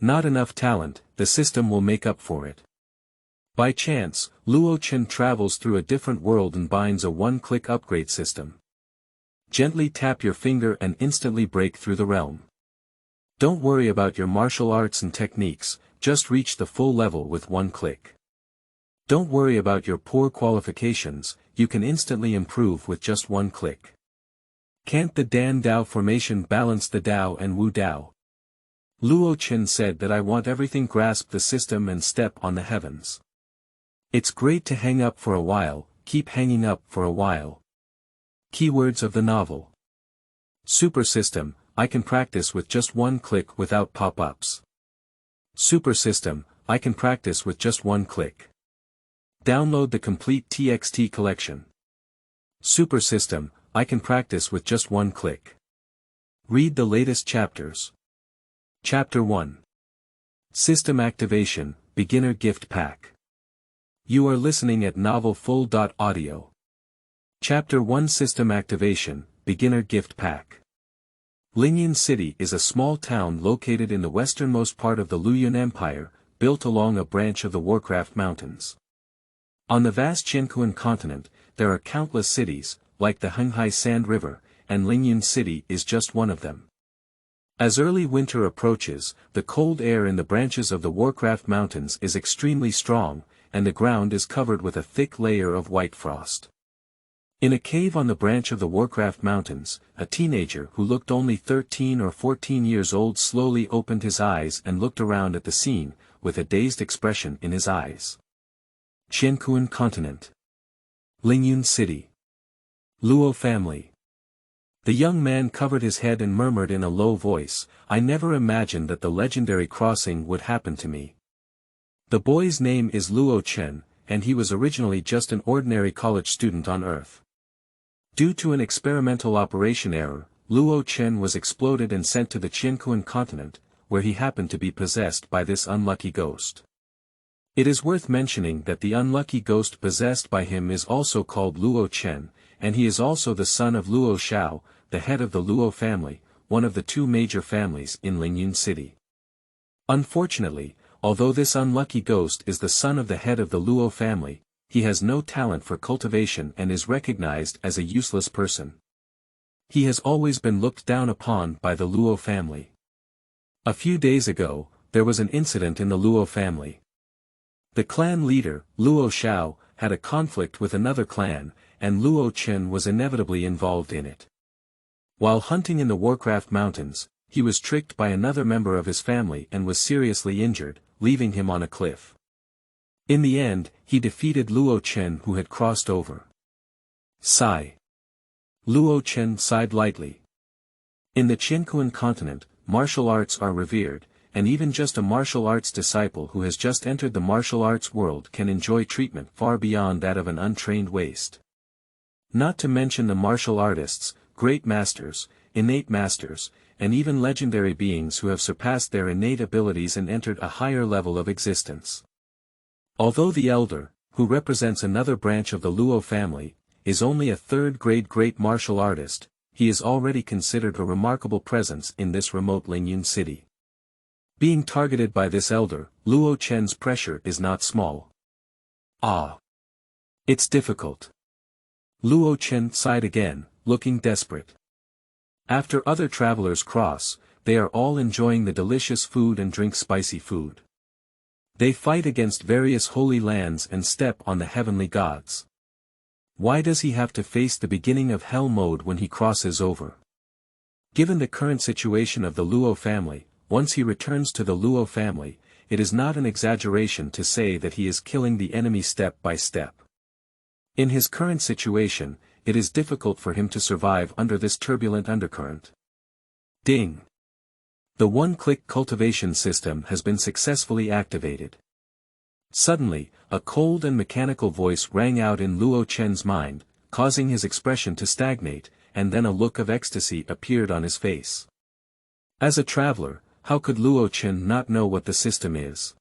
Not enough talent, the system will make up for it. By chance, Luo Chen travels through a different world and binds a one-click upgrade system. Gently tap your finger and instantly break through the realm. Don't worry about your martial arts and techniques, just reach the full level with one click. Don't worry about your poor qualifications, you can instantly improve with just one click. Can't the Dan Dao formation balance the Dao and Wu Dao? Luo Chen said that I want everything grasp the system and step on the heavens. It's great to hang up for a while, keep hanging up for a while. Keywords of the novel. Super system, I can practice with just one click without pop-ups. Super system, I can practice with just one click. Download the complete TXT collection. Super system, I can practice with just one click. Read the latest chapters. Chapter 1. System Activation, Beginner Gift Pack. You are listening at novelfull.audio. Chapter 1 System Activation, Beginner Gift Pack. Lingyan City is a small town located in the westernmost part of the Luyuan Empire, built along a branch of the Warcraft Mountains. On the vast Qianquan continent, there are countless cities, like the Henghai Sand River, and Lingyan City is just one of them. As early winter approaches, the cold air in the branches of the Warcraft Mountains is extremely strong, and the ground is covered with a thick layer of white frost. In a cave on the branch of the Warcraft Mountains, a teenager who looked only 13 or 14 years old slowly opened his eyes and looked around at the scene, with a dazed expression in his eyes. Qianquan Continent. Lingyan City. Luo family. The young man covered his head and murmured in a low voice, I never imagined that the legendary crossing would happen to me. The boy's name is Luo Chen, and he was originally just an ordinary college student on Earth. Due to an experimental operation error, Luo Chen was exploded and sent to the Qianquan continent, where he happened to be possessed by this unlucky ghost. It is worth mentioning that the unlucky ghost possessed by him is also called Luo Chen, and he is also the son of Luo Shao, the head of the Luo family, one of the two major families in Lingyan City. Unfortunately, although this unlucky ghost is the son of the head of the Luo family, he has no talent for cultivation and is recognized as a useless person. He has always been looked down upon by the Luo family. A few days ago, there was an incident in the Luo family. The clan leader, Luo Shao, had a conflict with another clan, and Luo Chen was inevitably involved in it. While hunting in the Warcraft Mountains, he was tricked by another member of his family and was seriously injured, leaving him on a cliff. In the end, he defeated Luo Chen who had crossed over. Sigh. Luo Chen sighed lightly. In the Qianquan continent, martial arts are revered, and even just a martial arts disciple who has just entered the martial arts world can enjoy treatment far beyond that of an untrained waste. Not to mention the martial artists, great masters, innate masters, and even legendary beings who have surpassed their innate abilities and entered a higher level of existence. Although the elder, who represents another branch of the Luo family, is only a third-grade great martial artist, he is already considered a remarkable presence in this remote Lingyan city. Being targeted by this elder, Luo Chen's pressure is not small. Ah! It's difficult. Luo Chen sighed again, looking desperate. After other travelers cross, they are all enjoying the delicious food and drink spicy food. They fight against various holy lands and step on the heavenly gods. Why does he have to face the beginning of hell mode when he crosses over? Given the current situation of the Luo family, once he returns to the Luo family, it is not an exaggeration to say that he is killing the enemy step by step. In his current situation, it is difficult for him to survive under this turbulent undercurrent. Ding! The one-click cultivation system has been successfully activated. Suddenly, a cold and mechanical voice rang out in Luo Chen's mind, causing his expression to stagnate, and then a look of ecstasy appeared on his face. As a traveler, how could Luo Chen not know what the system is?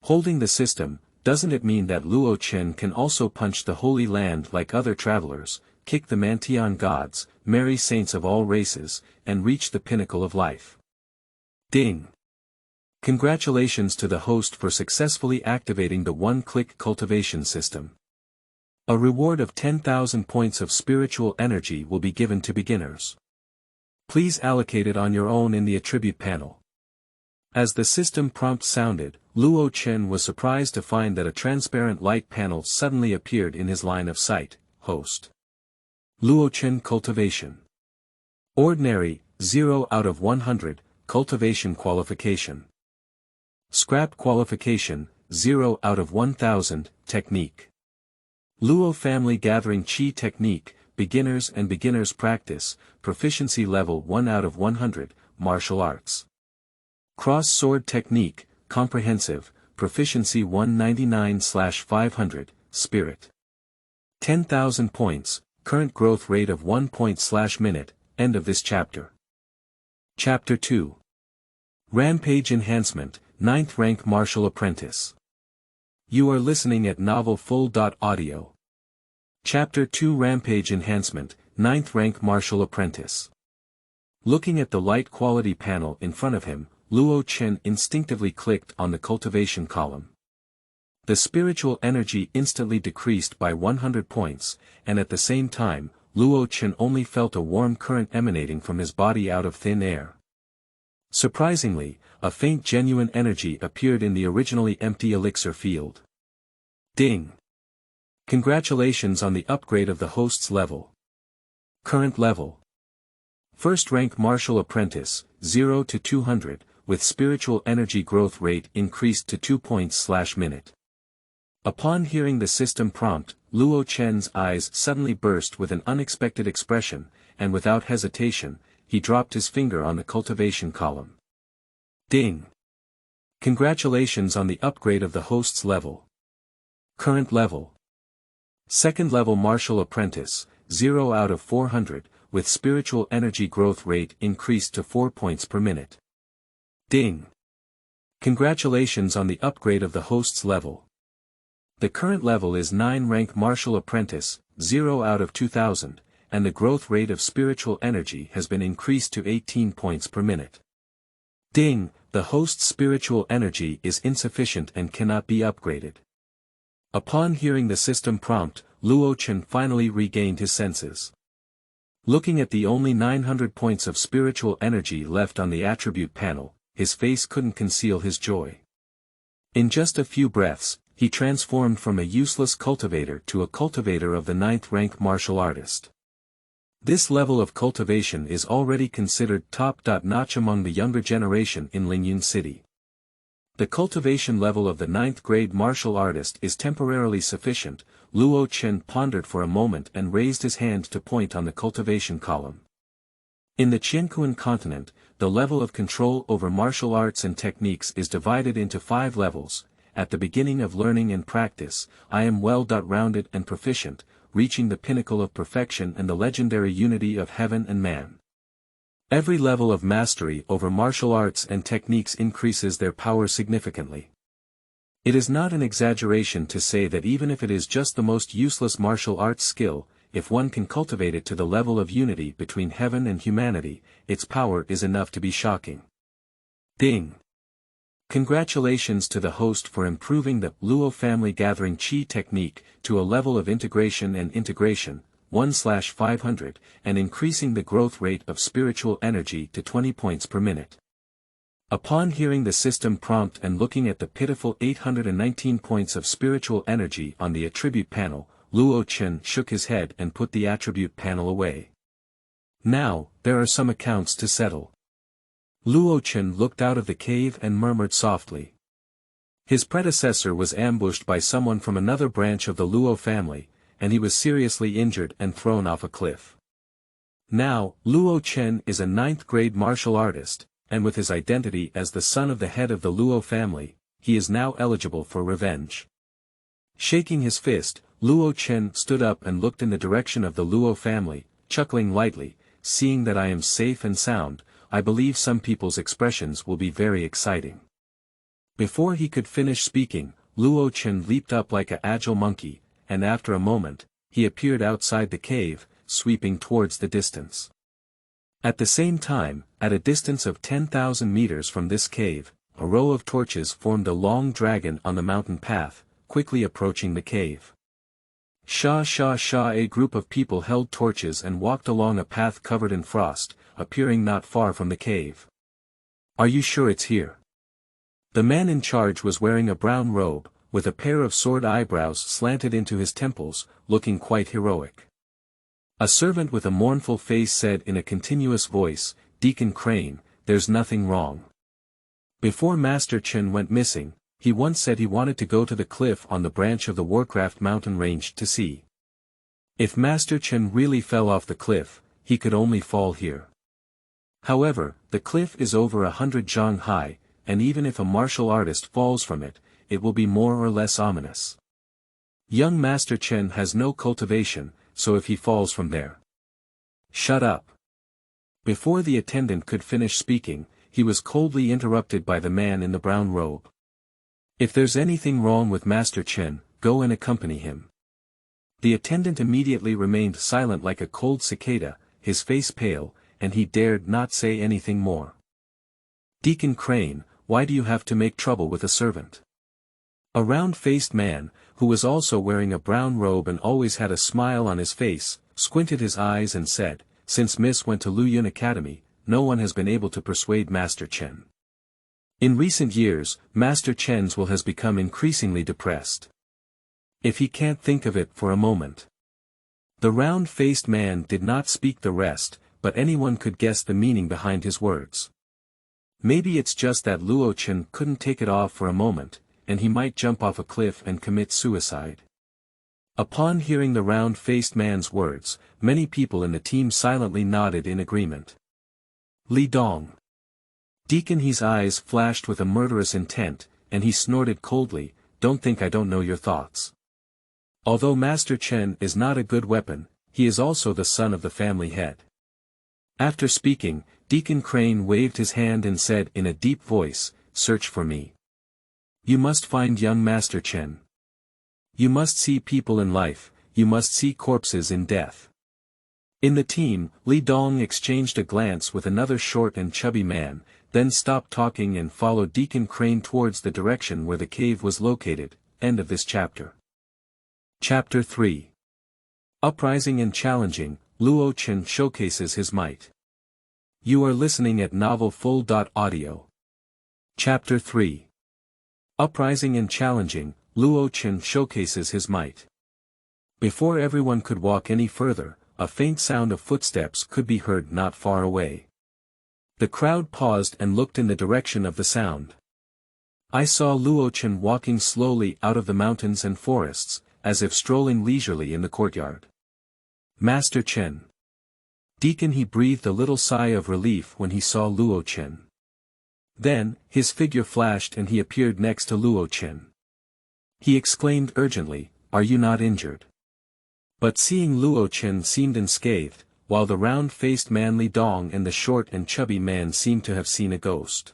Holding the system, doesn't it mean that Luo Chen can also punch the Holy Land like other travelers, kick the Mantian gods, marry saints of all races, and reach the pinnacle of life? Ding! Congratulations to the host for successfully activating the one-click cultivation system. A reward of 10,000 points of spiritual energy will be given to beginners. Please allocate it on your own in the attribute panel. As the system prompt sounded, Luo Chen was surprised to find that a transparent light panel suddenly appeared in his line of sight. Host. Luo Chen Cultivation. Ordinary, 0 out of 100, Cultivation Qualification. Scrap Qualification, 0 out of 1000, Technique. Luo Family Gathering Qi Technique, Beginners and Beginners Practice, Proficiency Level 1 out of 100, Martial Arts. Cross Sword Technique, Comprehensive, Proficiency 199/500, Spirit. 10,000 points, current growth rate of 1 point/minute, end of this chapter. Chapter 2. Rampage Enhancement, 9th Rank Martial Apprentice. You are listening at novelfull.audio. Chapter 2 Rampage Enhancement, 9th Rank Martial Apprentice. Looking at the light quality panel in front of him, Luo Chen instinctively clicked on the cultivation column. The spiritual energy instantly decreased by 100 points, and at the same time, Luo Chen only felt a warm current emanating from his body out of thin air. Surprisingly, a faint genuine energy appeared in the originally empty elixir field. Ding! Congratulations on the upgrade of the host's level. Current level. First rank Martial Apprentice, 0 to 200, with spiritual energy growth rate increased to 2 points/minute. Upon hearing the system prompt, Luo Chen's eyes suddenly burst with an unexpected expression, and without hesitation, he dropped his finger on the cultivation column. Ding! Congratulations on the upgrade of the host's level. Current level. Second level Martial Apprentice, 0 out of 400, with spiritual energy growth rate increased to 4 points per minute. Ding! Congratulations on the upgrade of the host's level. The current level is 9 rank Martial Apprentice, 0 out of 2000, and the growth rate of spiritual energy has been increased to 18 points per minute. Ding! The host's spiritual energy is insufficient and cannot be upgraded. Upon hearing the system prompt, Luo Chen finally regained his senses. Looking at the only 900 points of spiritual energy left on the attribute panel, his face couldn't conceal his joy. In just a few breaths, he transformed from a useless cultivator to a cultivator of the 9th rank martial artist. This level of cultivation is already considered top-notch among the younger generation in Lingyun City. The cultivation level of the 9th grade martial artist is temporarily sufficient. Luo Chen pondered for a moment and raised his hand to point on the cultivation column. In the Qiankuan continent, the level of control over martial arts and techniques is divided into 5 levels. At the beginning of learning and practice, I am well-rounded and proficient, reaching the pinnacle of perfection and the legendary unity of heaven and man. Every level of mastery over martial arts and techniques increases their power significantly. It is not an exaggeration to say that even if it is just the most useless martial arts skill, if one can cultivate it to the level of unity between heaven and humanity, its power is enough to be shocking. Ding! Congratulations to the host for improving the Luo Family Gathering Qi technique to a level of integration and integration, 1/500, and increasing the growth rate of spiritual energy to 20 points per minute. Upon hearing the system prompt and looking at the pitiful 819 points of spiritual energy on the attribute panel, Luo Chen shook his head and put the attribute panel away. Now, there are some accounts to settle. Luo Chen looked out of the cave and murmured softly. His predecessor was ambushed by someone from another branch of the Luo family, and he was seriously injured and thrown off a cliff. Now, Luo Chen is a 9th grade martial artist, and with his identity as the son of the head of the Luo family, he is now eligible for revenge. Shaking his fist, Luo Chen stood up and looked in the direction of the Luo family, chuckling lightly. Seeing that I am safe and sound, I believe some people's expressions will be very exciting. Before he could finish speaking, Luo Chen leaped up like an agile monkey, and after a moment, he appeared outside the cave, sweeping towards the distance. At the same time, at a distance of 10,000 meters from this cave, a row of torches formed a long dragon on the mountain path, quickly approaching the cave. Sha sha sha. A group of people held torches and walked along a path covered in frost, appearing not far from the cave. Are you sure it's here? The man in charge was wearing a brown robe, with a pair of sword eyebrows slanted into his temples, looking quite heroic. A servant with a mournful face said in a continuous voice, "Deacon Crane, there's nothing wrong." Before Master Chen went missing, he once said he wanted to go to the cliff on the branch of the Warcraft mountain range to see. If Master Chen really fell off the cliff, he could only fall here. However, the cliff is over 100 zhang high, and even if a martial artist falls from it, it will be more or less ominous. Young Master Chen has no cultivation, so if he falls from there. Shut up. Before the attendant could finish speaking, he was coldly interrupted by the man in the brown robe. If there's anything wrong with Master Chen, go and accompany him. The attendant immediately remained silent like a cold cicada, his face pale, and he dared not say anything more. Deacon Crane, why do you have to make trouble with a servant? A round-faced man, who was also wearing a brown robe and always had a smile on his face, squinted his eyes and said, "Since Miss went to Luyun Academy, no one has been able to persuade Master Chen. In recent years, Master Chen's will has become increasingly depressed. If he can't think of it for a moment." The round-faced man did not speak the rest, but anyone could guess the meaning behind his words. Maybe it's just that Luo Chen couldn't take it off for a moment, and he might jump off a cliff and commit suicide. Upon hearing the round-faced man's words, many people in the team silently nodded in agreement. Li Dong. Deacon He's eyes flashed with a murderous intent, and he snorted coldly, "Don't think I don't know your thoughts. Although Master Chen is not a good weapon, he is also the son of the family head." After speaking, Deacon Crane waved his hand and said in a deep voice, "Search for me. You must find young Master Chen. You must see people in life, you must see corpses in death." In the team, Li Dong exchanged a glance with another short and chubby man, then stopped talking and followed Deacon Crane towards the direction where the cave was located. End of this chapter. Chapter 3. Uprising and Challenging, Luo Chen showcases his might. You are listening at novelfull.audio. Chapter 3. Uprising and Challenging, Luo Chen showcases his might. Before everyone could walk any further, a faint sound of footsteps could be heard not far away. The crowd paused and looked in the direction of the sound. I saw Luo Chen walking slowly out of the mountains and forests, as if strolling leisurely in the courtyard. Master Chen. Deacon He breathed a little sigh of relief when he saw Luo Chen. Then, his figure flashed and he appeared next to Luo Chen. He exclaimed urgently, "Are you not injured?" But seeing Luo Chen seemed unscathed, while the round-faced man Li Dong and the short and chubby man seemed to have seen a ghost.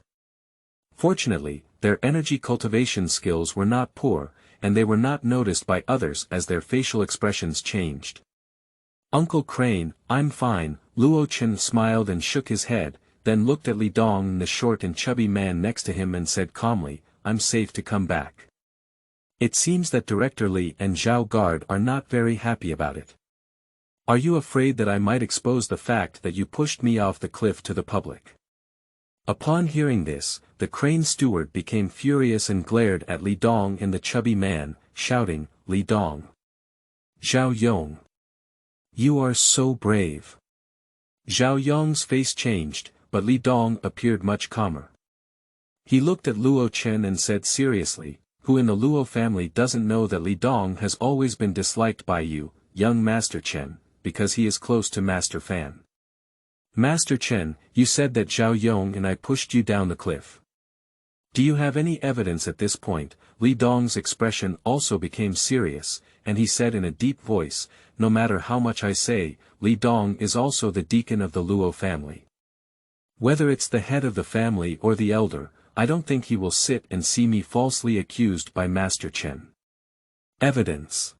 Fortunately, their energy cultivation skills were not poor, and they were not noticed by others as their facial expressions changed. "Uncle Crane, I'm fine," Luo Chen smiled and shook his head, then looked at Li Dong and the short and chubby man next to him and said calmly, "I'm safe to come back. It seems that Director Li and Zhao Guard are not very happy about it. Are you afraid that I might expose the fact that you pushed me off the cliff to the public?" Upon hearing this, the crane steward became furious and glared at Li Dong and the chubby man, shouting, "Li Dong! Zhao Yong! You are so brave!" Zhao Yong's face changed, but Li Dong appeared much calmer. He looked at Luo Chen and said seriously, "Who in the Luo family doesn't know that Li Dong has always been disliked by you, young Master Chen, because he is close to Master Fan? Master Chen, you said that Zhao Yong and I pushed you down the cliff. Do you have any evidence at this point?" Li Dong's expression also became serious, and he said in a deep voice, "No matter how much I say, Li Dong is also the deacon of the Luo family. Whether it's the head of the family or the elder, I don't think he will sit and see me falsely accused by Master Chen. Evidence."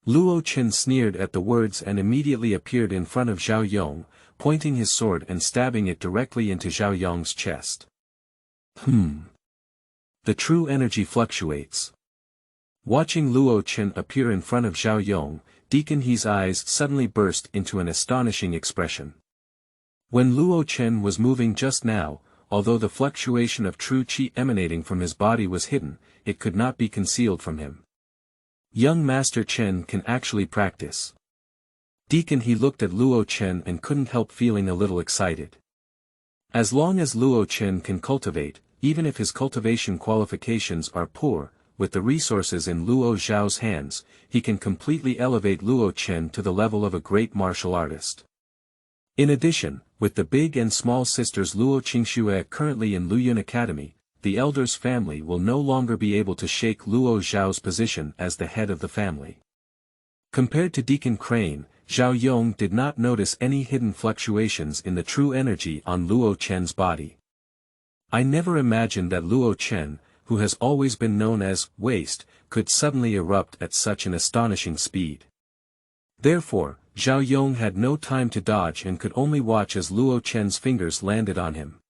Luo Chen sneered at the words and immediately appeared in front of Zhao Yong, pointing his sword and stabbing it directly into Zhao Yong's chest. The true energy fluctuates. Watching Luo Chen appear in front of Zhao Yong, Deacon He's eyes suddenly burst into an astonishing expression. When Luo Chen was moving just now, although the fluctuation of true qi emanating from his body was hidden, it could not be concealed from him. Young Master Chen can actually practice. Deacon He looked at Luo Chen and couldn't help feeling a little excited. As long as Luo Chen can cultivate, even if his cultivation qualifications are poor, with the resources in Luo Zhao's hands, he can completely elevate Luo Chen to the level of a great martial artist. In addition, with the big and small sisters Luo Qingxue currently in Luyun Academy, the elder's family will no longer be able to shake Luo Zhao's position as the head of the family. Compared to Deacon Crane, Zhao Yong did not notice any hidden fluctuations in the true energy on Luo Chen's body. I never imagined that Luo Chen, who has always been known as waste, could suddenly erupt at such an astonishing speed. Therefore, Zhao Yong had no time to dodge and could only watch as Luo Chen's fingers landed on him.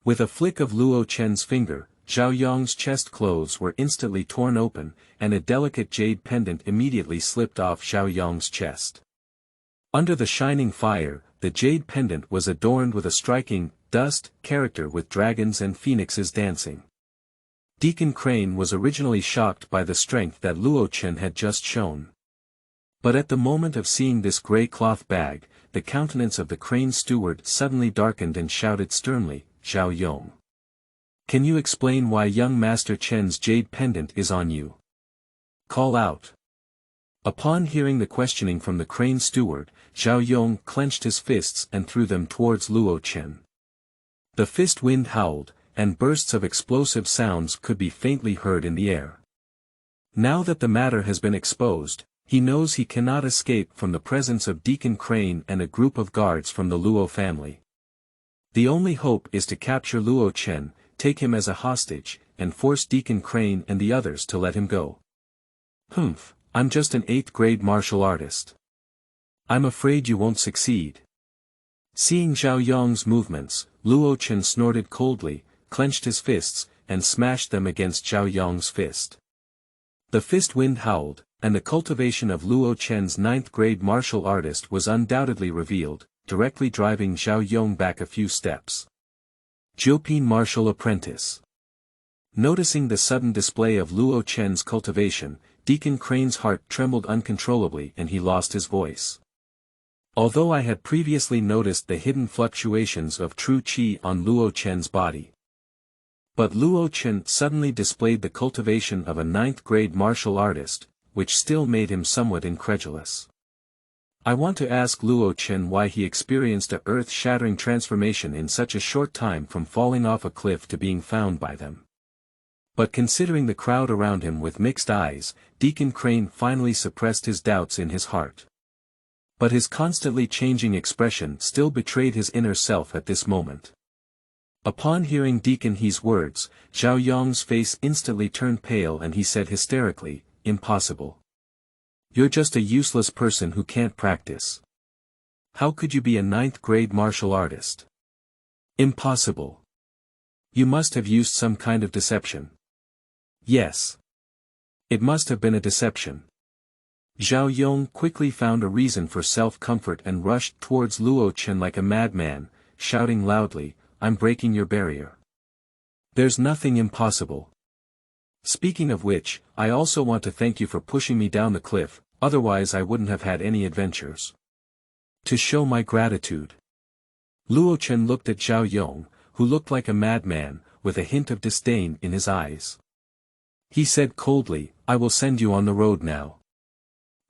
With a flick of Luo Chen's finger, Zhao Yong's chest clothes were instantly torn open, and a delicate jade pendant immediately slipped off Zhao Yong's chest. Under the shining fire, the jade pendant was adorned with a striking, dust, character with dragons and phoenixes dancing. Deacon Crane was originally shocked by the strength that Luo Chen had just shown. But at the moment of seeing this grey cloth bag, the countenance of the Crane steward suddenly darkened and shouted sternly, "Zhao Yong. Can you explain why young Master Chen's jade pendant is on you? Call out." Upon hearing the questioning from the Crane steward, Zhao Yong clenched his fists and threw them towards Luo Chen. The fist wind howled, and bursts of explosive sounds could be faintly heard in the air. Now that the matter has been exposed, he knows he cannot escape from the presence of Deacon Crane and a group of guards from the Luo family. The only hope is to capture Luo Chen, take him as a hostage, and force Deacon Crane and the others to let him go. "Humph, I'm just an 8th grade martial artist. I'm afraid you won't succeed." Seeing Zhao Yong's movements, Luo Chen snorted coldly, clenched his fists, and smashed them against Zhao Yong's fist. The fist wind howled, and the cultivation of Luo Chen's 9th grade martial artist was undoubtedly revealed, directly driving Zhao Yong back a few steps. Jiupin Martial Apprentice. Noticing the sudden display of Luo Chen's cultivation, Deacon Crane's heart trembled uncontrollably and he lost his voice. Although I had previously noticed the hidden fluctuations of true qi on Luo Chen's body. But Luo Chen suddenly displayed the cultivation of a 9th grade martial artist, which still made him somewhat incredulous. I want to ask Luo Chen why he experienced a earth-shattering transformation in such a short time from falling off a cliff to being found by them. But considering the crowd around him with mixed eyes, Deacon Crane finally suppressed his doubts in his heart. But his constantly changing expression still betrayed his inner self at this moment. Upon hearing Deacon He's words, Zhao Yong's face instantly turned pale and he said hysterically, "Impossible. You're just a useless person who can't practice. How could you be a 9th grade martial artist? Impossible. You must have used some kind of deception." Yes. It must have been a deception. Zhao Yong quickly found a reason for self-comfort and rushed towards Luo Chen like a madman, shouting loudly, "I'm breaking your barrier. There's nothing impossible. Speaking of which, I also want to thank you for pushing me down the cliff, otherwise I wouldn't have had any adventures. To show my gratitude." Luo Chen looked at Zhao Yong, who looked like a madman, with a hint of disdain in his eyes. He said coldly, "I will send you on the road now."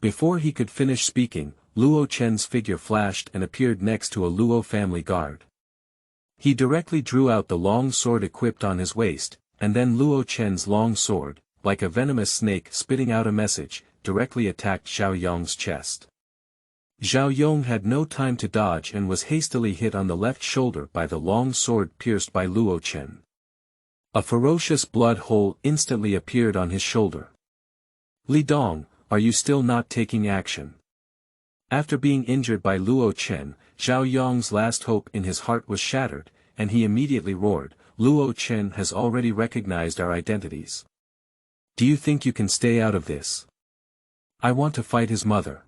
Before he could finish speaking, Luo Chen's figure flashed and appeared next to a Luo family guard. He directly drew out the long sword equipped on his waist, and then Luo Chen's long sword, like a venomous snake spitting out a message, directly attacked Zhao Yong's chest. Zhao Yong had no time to dodge and was hastily hit on the left shoulder by the long sword pierced by Luo Chen. A ferocious blood hole instantly appeared on his shoulder. "Li Dong, are you still not taking action?" After being injured by Luo Chen, Zhao Yong's last hope in his heart was shattered, and he immediately roared, Luo Chen has already recognized our identities. Do you think you can stay out of this? I want to fight his mother.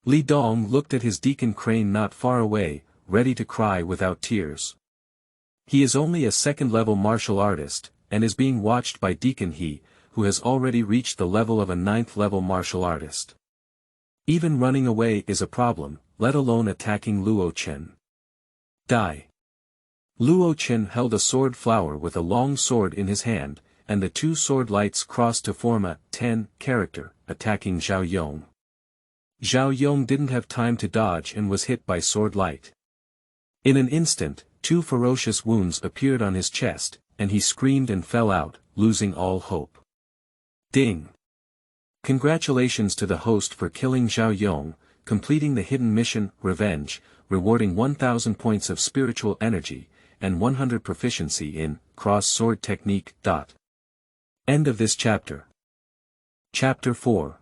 Li Dong looked at his Deacon Crane not far away, ready to cry without tears. He is only a second-level martial artist, and is being watched by Deacon He, who has already reached the level of a 9th-level martial artist. Even running away is a problem, let alone attacking Luo Chen. Die. Luo Chen held a sword flower with a long sword in his hand, and the two sword lights crossed to form a 10 character, attacking Zhao Yong. Zhao Yong didn't have time to dodge and was hit by sword light. In an instant, two ferocious wounds appeared on his chest, and he screamed and fell out, losing all hope. Ding! Congratulations to the host for killing Zhao Yong, completing the hidden mission, Revenge, rewarding 1000 points of spiritual energy, and 100 proficiency in cross-sword technique. End of this chapter. Chapter 4.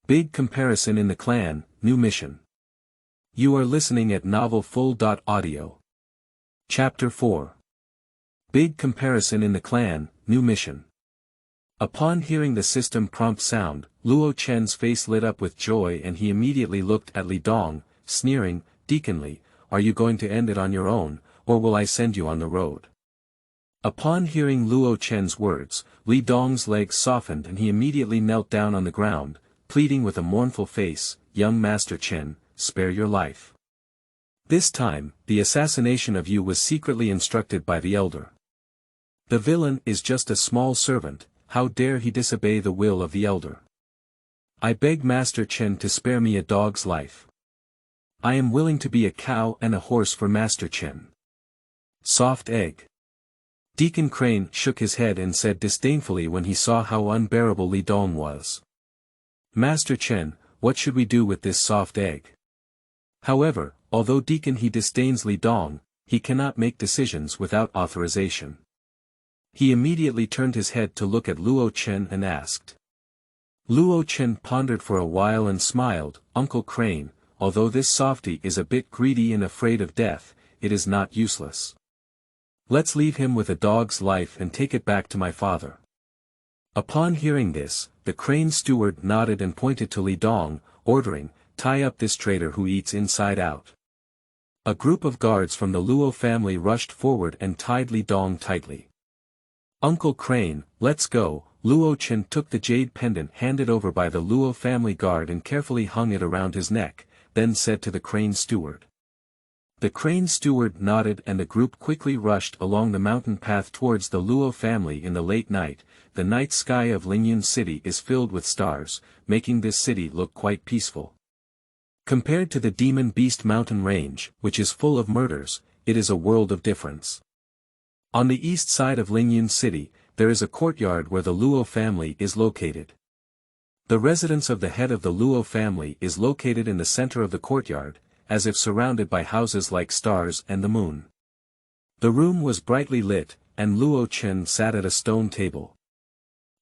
Big comparison in the clan, new mission. You are listening at novelfull.audio. Chapter 4. Big comparison in the clan, new mission. Upon hearing the system prompt sound, Luo Chen's face lit up with joy and he immediately looked at Li Dong, sneering, "Deacon Li, are you going to end it on your own, or will I send you on the road?" Upon hearing Luo Chen's words, Li Dong's legs softened and he immediately knelt down on the ground, pleading with a mournful face, "Young Master Chen, spare your life. This time, the assassination of you was secretly instructed by the elder. The villain is just a small servant, how dare he disobey the will of the elder? I beg Master Chen to spare me a dog's life. I am willing to be a cow and a horse for Master Chen." Soft egg. Deacon Crane shook his head and said disdainfully when he saw how unbearable Li Dong was. "Master Chen, what should we do with this soft egg?" However, although Deacon He disdains Li Dong, he cannot make decisions without authorization. He immediately turned his head to look at Luo Chen and asked. Luo Chen pondered for a while and smiled, "Uncle Crane, although this softy is a bit greedy and afraid of death, it is not useless. Let's leave him with a dog's life and take it back to my father." Upon hearing this, the Crane steward nodded and pointed to Li Dong, ordering, "Tie up this traitor who eats inside out." A group of guards from the Luo family rushed forward and tied Li Dong tightly. "Uncle Crane, let's go." Luo Chen took the jade pendant handed over by the Luo family guard and carefully hung it around his neck, then said to the Crane steward. The Crane steward nodded and the group quickly rushed along the mountain path towards the Luo family in the late night. The night sky of Lingyun City is filled with stars, making this city look quite peaceful. Compared to the Demon Beast mountain range, which is full of murders, it is a world of difference. On the east side of Lingyun City, there is a courtyard where the Luo family is located. The residence of the head of the Luo family is located in the center of the courtyard, as if surrounded by houses like stars and the moon. The room was brightly lit, and Luo Chen sat at a stone table.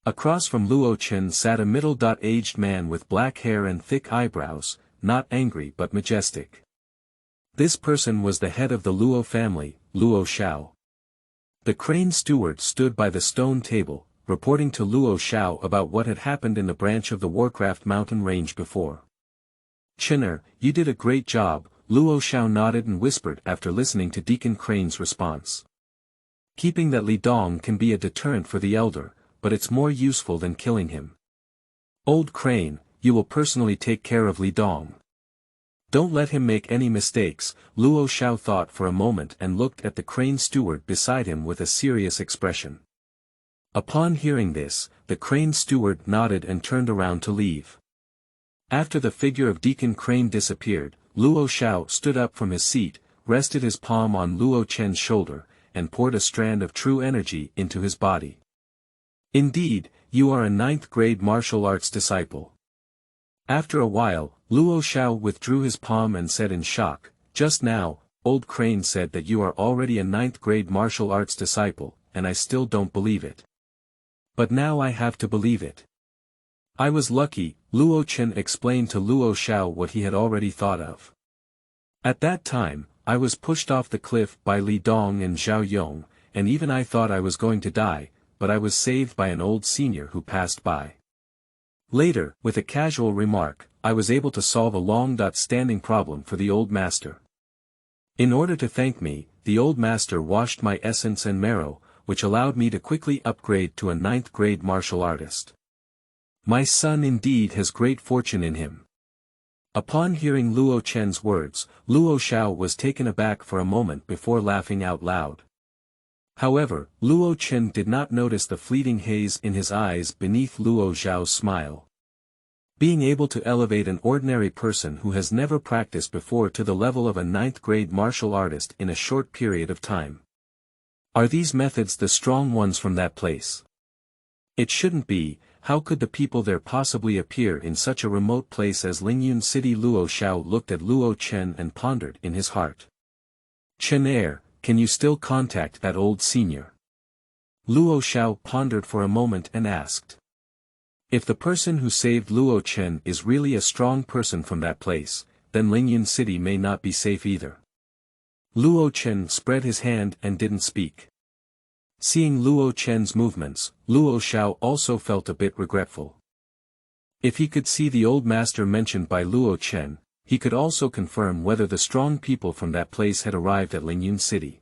Across from Luo Chen sat a middle-aged man with black hair and thick eyebrows, not angry but majestic. This person was the head of the Luo family, Luo Xiao. The Crane steward stood by the stone table, reporting to Luo Xiao about what had happened in the branch of the Warcraft mountain range before. "Chenner, you did a great job," Luo Xiao nodded and whispered after listening to Deacon Crane's response. "Keeping that Li Dong can be a deterrent for the elder, but it's more useful than killing him. Old Crane, you will personally take care of Li Dong. Don't let him make any mistakes." Luo Xiao thought for a moment and looked at the Crane steward beside him with a serious expression. Upon hearing this, the Crane steward nodded and turned around to leave. After the figure of Deacon Crane disappeared, Luo Xiao stood up from his seat, rested his palm on Luo Chen's shoulder, and poured a strand of true energy into his body. "Indeed, you are a 9th-grade martial arts disciple." After a while, Luo Xiao withdrew his palm and said in shock, "Just now, Old Crane said that you are already a 9th-grade martial arts disciple, and I still don't believe it. But now I have to believe it." "I was lucky," Luo Chen explained to Luo Xiao what he had already thought of. "At that time, I was pushed off the cliff by Li Dong and Zhao Yong, and even I thought I was going to die, but I was saved by an old senior who passed by. Later, with a casual remark, I was able to solve a long-standing problem for the old master. In order to thank me, the old master washed my essence and marrow, which allowed me to quickly upgrade to a 9th grade martial artist. My son indeed has great fortune in him. Upon hearing Luo Chen's words, Luo Xiao was taken aback for a moment before laughing out loud. However, Luo Chen did not notice the fleeting haze in his eyes beneath Luo Xiao's smile. Being able to elevate an ordinary person who has never practiced before to the level of a 9th grade martial artist in a short period of time. Are these methods the strong ones from that place? It shouldn't be. How could the people there possibly appear in such a remote place as Lingyun City? Luo Xiao looked at Luo Chen and pondered in his heart. Chen, can you still contact that old senior? Luo Xiao pondered for a moment and asked. If the person who saved Luo Chen is really a strong person from that place, then Lingyun City may not be safe either. Luo Chen spread his hand and didn't speak. Seeing Luo Chen's movements, Luo Xiao also felt a bit regretful. If he could see the old master mentioned by Luo Chen, he could also confirm whether the strong people from that place had arrived at Lingyun City.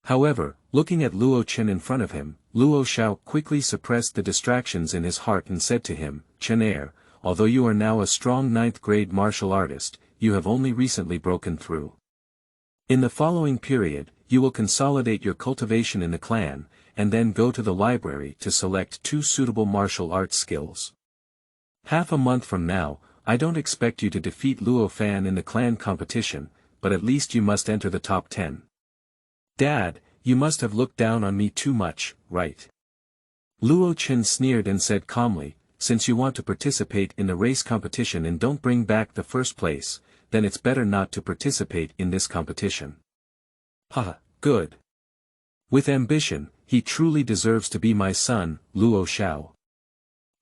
However, looking at Luo Chen in front of him, Luo Xiao quickly suppressed the distractions in his heart and said to him, Chen, although you are now a strong 9th grade martial artist, you have only recently broken through. In the following period, you will consolidate your cultivation in the clan, and then go to the library to select 2 suitable martial arts skills. Half a month from now, I don't expect you to defeat Luo Fan in the clan competition, but at least you must enter the top 10. Dad, you must have looked down on me too much, right? Luo Chen sneered and said calmly, since you want to participate in the race competition and don't bring back the first place, then it's better not to participate in this competition. Haha, good. With ambition, he truly deserves to be my son, Luo Xiao.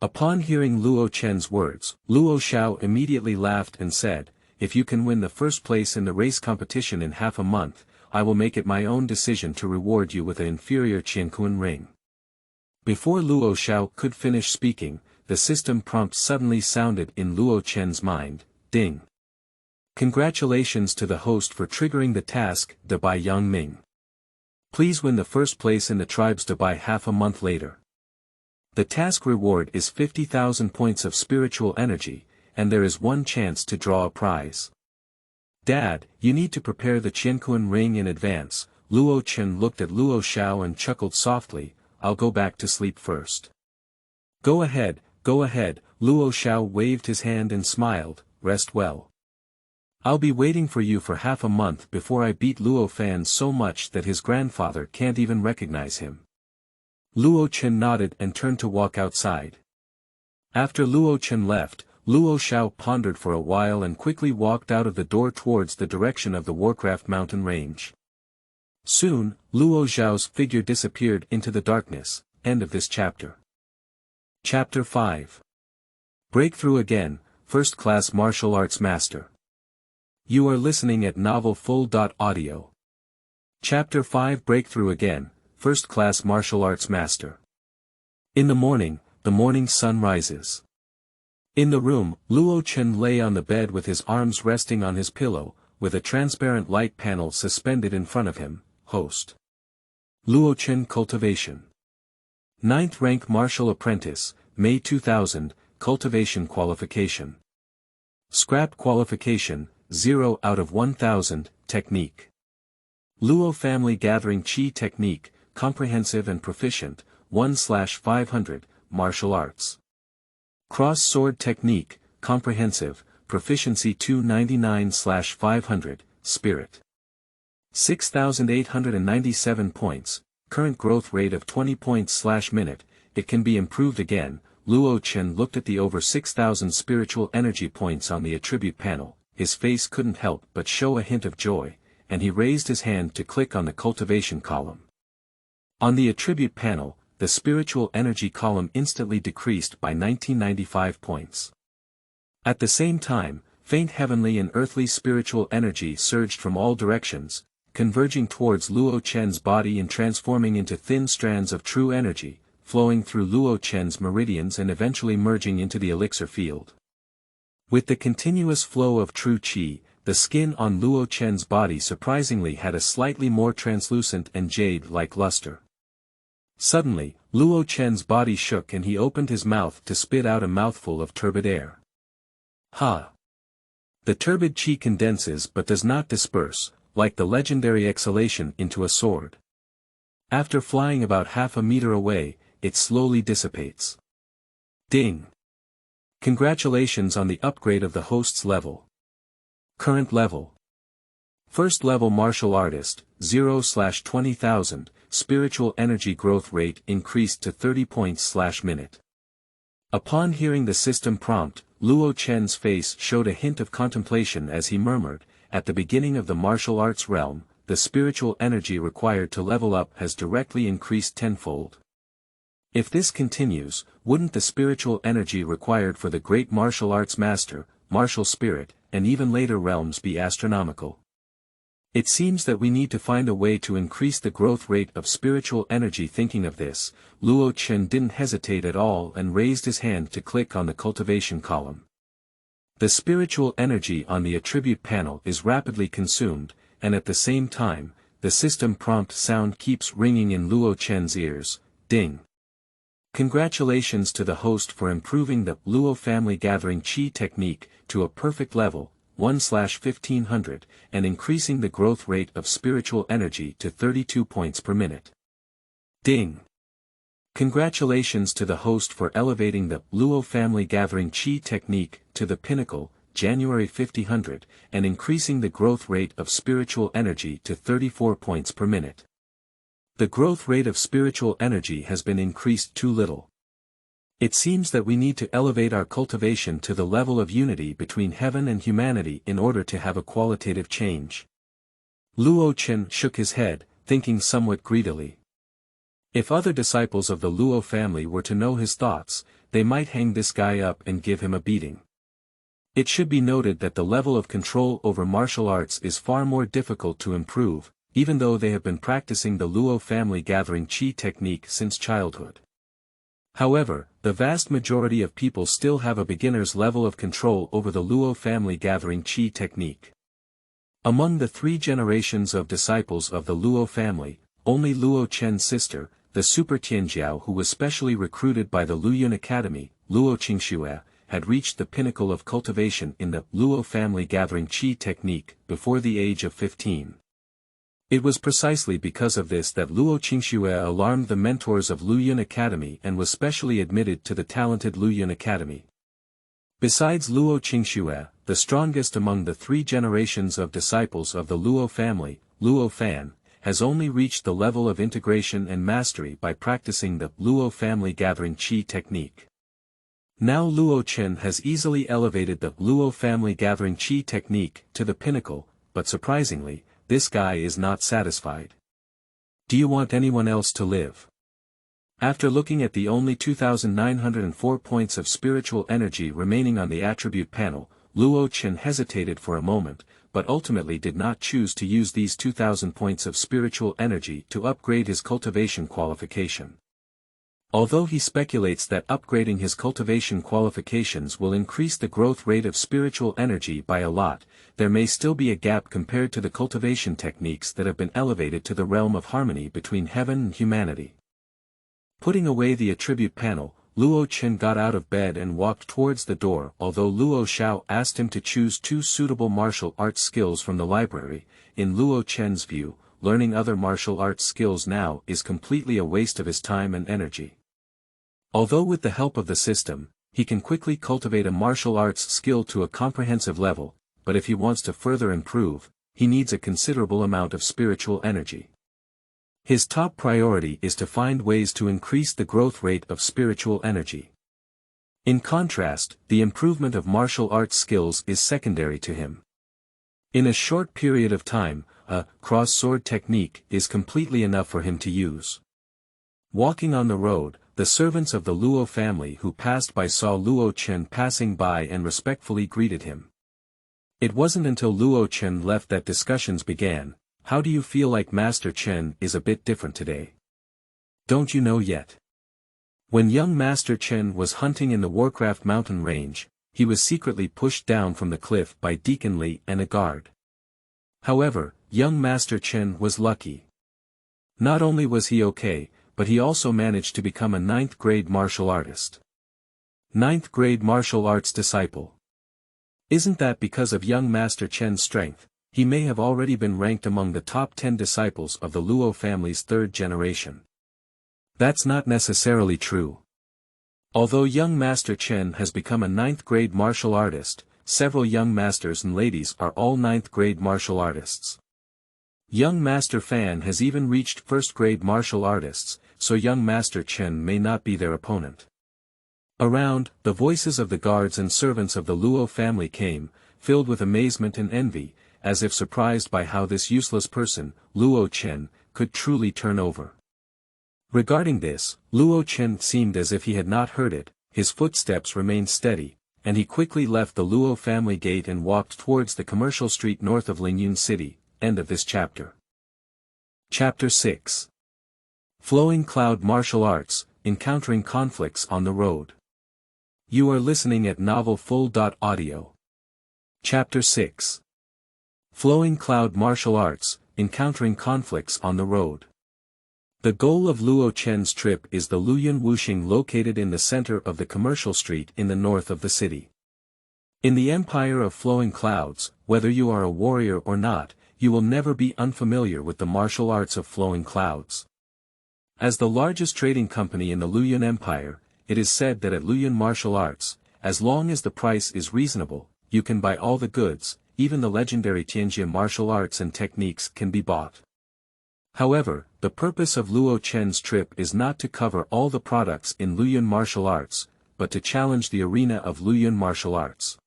Upon hearing Luo Chen's words, Luo Xiao immediately laughed and said, if you can win the first place in the race competition in half a month, I will make it my own decision to reward you with an inferior Qiankuan ring. Before Luo Xiao could finish speaking, the system prompt suddenly sounded in Luo Chen's mind, ding. Congratulations to the host for triggering the task, to buy Yang Ming. Please win the first place in the tribes to buy half a month later. The task reward is 50,000 points of spiritual energy, and there is one chance to draw a prize. Dad, you need to prepare the Qiankuan ring in advance. Luo Chen looked at Luo Xiao and chuckled softly, I'll go back to sleep first. Go ahead, Luo Xiao waved his hand and smiled, rest well. I'll be waiting for you for half a month before I beat Luo Fan so much that his grandfather can't even recognize him. Luo Chen nodded and turned to walk outside. After Luo Chen left, Luo Xiao pondered for a while and quickly walked out of the door towards the direction of the Warcraft mountain range. Soon, Luo Xiao's figure disappeared into the darkness. End of this chapter. Chapter 5. Breakthrough again, First Class Martial Arts Master. You are listening at novelfull.audio. Chapter 5 Breakthrough again, First Class Martial Arts Master. In the morning sun rises. In the room, Luo Chen lay on the bed with his arms resting on his pillow, with a transparent light panel suspended in front of him, host. Luo Chen Cultivation. 9th Rank Martial Apprentice, May 2000, Cultivation Qualification. Scrap Qualification, 0 out of 1000, Technique. Luo Family Gathering Qi Technique, Comprehensive and Proficient, 1/500, Martial Arts. Cross Sword Technique, Comprehensive, Proficiency 299/500, Spirit. 6,897 points, current growth rate of 20 points/minute, it can be improved again. Luo Chen looked at the over 6,000 spiritual energy points on the attribute panel. His face couldn't help but show a hint of joy, and he raised his hand to click on the cultivation column. On the attribute panel, the spiritual energy column instantly decreased by 1995 points. At the same time, faint heavenly and earthly spiritual energy surged from all directions, converging towards Luo Chen's body and transforming into thin strands of true energy, flowing through Luo Chen's meridians and eventually merging into the elixir field. With the continuous flow of true qi, the skin on Luo Chen's body surprisingly had a slightly more translucent and jade-like luster. Suddenly, Luo Chen's body shook and he opened his mouth to spit out a mouthful of turbid air. Ha! The turbid qi condenses but does not disperse, like the legendary exhalation into a sword. After flying about half a meter away, it slowly dissipates. Ding! Congratulations on the upgrade of the host's level. Current level. First level martial artist, 0/20,000, spiritual energy growth rate increased to 30 points/minute. Upon hearing the system prompt, Luo Chen's face showed a hint of contemplation as he murmured, at the beginning of the martial arts realm, the spiritual energy required to level up has directly increased tenfold. If this continues, wouldn't the spiritual energy required for the great martial arts master, martial spirit, and even later realms be astronomical? It seems that we need to find a way to increase the growth rate of spiritual energy. Thinking of this, Luo Chen didn't hesitate at all and raised his hand to click on the cultivation column. The spiritual energy on the attribute panel is rapidly consumed, and at the same time, the system prompt sound keeps ringing in Luo Chen's ears, ding. Congratulations to the host for improving the Luo family gathering qi technique to a perfect level, 1/1500, and increasing the growth rate of spiritual energy to 32 points per minute. Ding! Congratulations to the host for elevating the Luo family gathering qi technique to the pinnacle, January 5000, and increasing the growth rate of spiritual energy to 34 points per minute. The growth rate of spiritual energy has been increased too little. It seems that we need to elevate our cultivation to the level of unity between heaven and humanity in order to have a qualitative change. Luo Chen shook his head, thinking somewhat greedily. If other disciples of the Luo family were to know his thoughts, they might hang this guy up and give him a beating. It should be noted that the level of control over martial arts is far more difficult to improve, even though they have been practicing the Luo family gathering qi technique since childhood. However, the vast majority of people still have a beginner's level of control over the Luo family gathering qi technique. Among the 3 generations of disciples of the Luo family, only Luo Chen's sister, the Super Tianjiao, who was specially recruited by the Luyun Academy, Luo Qingxue, had reached the pinnacle of cultivation in the Luo family gathering qi technique before the age of 15. It was precisely because of this that Luo Qingxue alarmed the mentors of Luyun Academy and was specially admitted to the talented Luyun Academy. Besides Luo Qingxue, the strongest among the 3 generations of disciples of the Luo family, Luo Fan, has only reached the level of integration and mastery by practicing the Luo family gathering qi technique. Now Luo Chen has easily elevated the Luo family gathering qi technique to the pinnacle, but surprisingly, this guy is not satisfied. Do you want anyone else to live? After looking at the only 2,904 points of spiritual energy remaining on the attribute panel, Luo Chen hesitated for a moment, but ultimately did not choose to use these 2,000 points of spiritual energy to upgrade his cultivation qualification. Although he speculates that upgrading his cultivation qualifications will increase the growth rate of spiritual energy by a lot, there may still be a gap compared to the cultivation techniques that have been elevated to the realm of harmony between heaven and humanity. Putting away the attribute panel, Luo Chen got out of bed and walked towards the door. Although Luo Xiao asked him to choose 2 suitable martial arts skills from the library, in Luo Chen's view, learning other martial arts skills now is completely a waste of his time and energy. Although with the help of the system, he can quickly cultivate a martial arts skill to a comprehensive level, but if he wants to further improve, he needs a considerable amount of spiritual energy. His top priority is to find ways to increase the growth rate of spiritual energy. In contrast, the improvement of martial arts skills is secondary to him. In a short period of time, a cross-sword technique is completely enough for him to use. Walking on the road, the servants of the Luo family who passed by saw Luo Chen passing by and respectfully greeted him. It wasn't until Luo Chen left that discussions began. how do you feel like Master Chen is a bit different today? Don't you know yet? When young Master Chen was hunting in the Warcraft mountain range, he was secretly pushed down from the cliff by Deacon Li and a guard. However, young Master Chen was lucky. Not only was he okay, but he also managed to become a 9th grade martial artist. 9th grade martial arts disciple. Isn't that because of young Master Chen's strength? He may have already been ranked among the top 10 disciples of the Luo family's 3rd generation. That's not necessarily true. Although young Master Chen has become a 9th grade martial artist, several young masters and ladies are all 9th grade martial artists. Young Master Fan has even reached 1st grade martial artists, so young Master Chen may not be their opponent. Around, the voices of the guards and servants of the Luo family came, filled with amazement and envy, as if surprised by how this useless person, Luo Chen, could truly turn over. Regarding this, Luo Chen seemed as if he had not heard it, his footsteps remained steady, and he quickly left the Luo family gate and walked towards the commercial street north of Lingyun City. End of this chapter. Chapter 6. Flowing Cloud Martial Arts, Encountering Conflicts on the Road. You are listening at novelfull.audio. Chapter 6. Flowing Cloud Martial Arts, Encountering Conflicts on the Road. The goal of Luo Chen's trip is the Luyun Wuxing located in the center of the commercial street in the north of the city. In the Empire of Flowing Clouds, whether you are a warrior or not, you will never be unfamiliar with the martial arts of flowing clouds. As the largest trading company in the Luyun Empire, it is said that at Luyun Martial Arts, as long as the price is reasonable, you can buy all the goods, even the legendary Tianjia martial arts and techniques can be bought. However, the purpose of Luo Chen's trip is not to cover all the products in Luyun Martial Arts, but to challenge the arena of Luyun Martial Arts.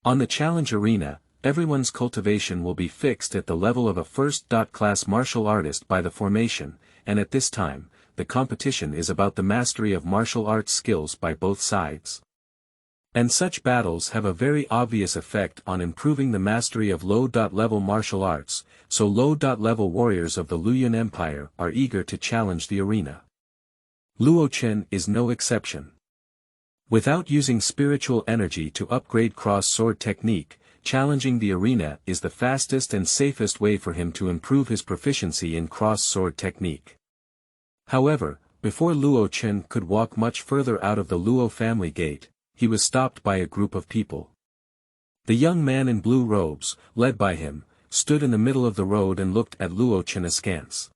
On the challenge arena, everyone's cultivation will be fixed at the level of a first-class martial artist by the formation, and at this time, the competition is about the mastery of martial arts skills by both sides. And such battles have a very obvious effect on improving the mastery of low-level martial arts, so low-level warriors of the Luyun Empire are eager to challenge the arena. Luo Chen is no exception. Without using spiritual energy to upgrade cross-sword technique, challenging the arena is the fastest and safest way for him to improve his proficiency in cross-sword technique. However, before Luo Chen could walk much further out of the Luo family gate, he was stopped by a group of people. The young man in blue robes, led by him, stood in the middle of the road and looked at Luo Chen askance.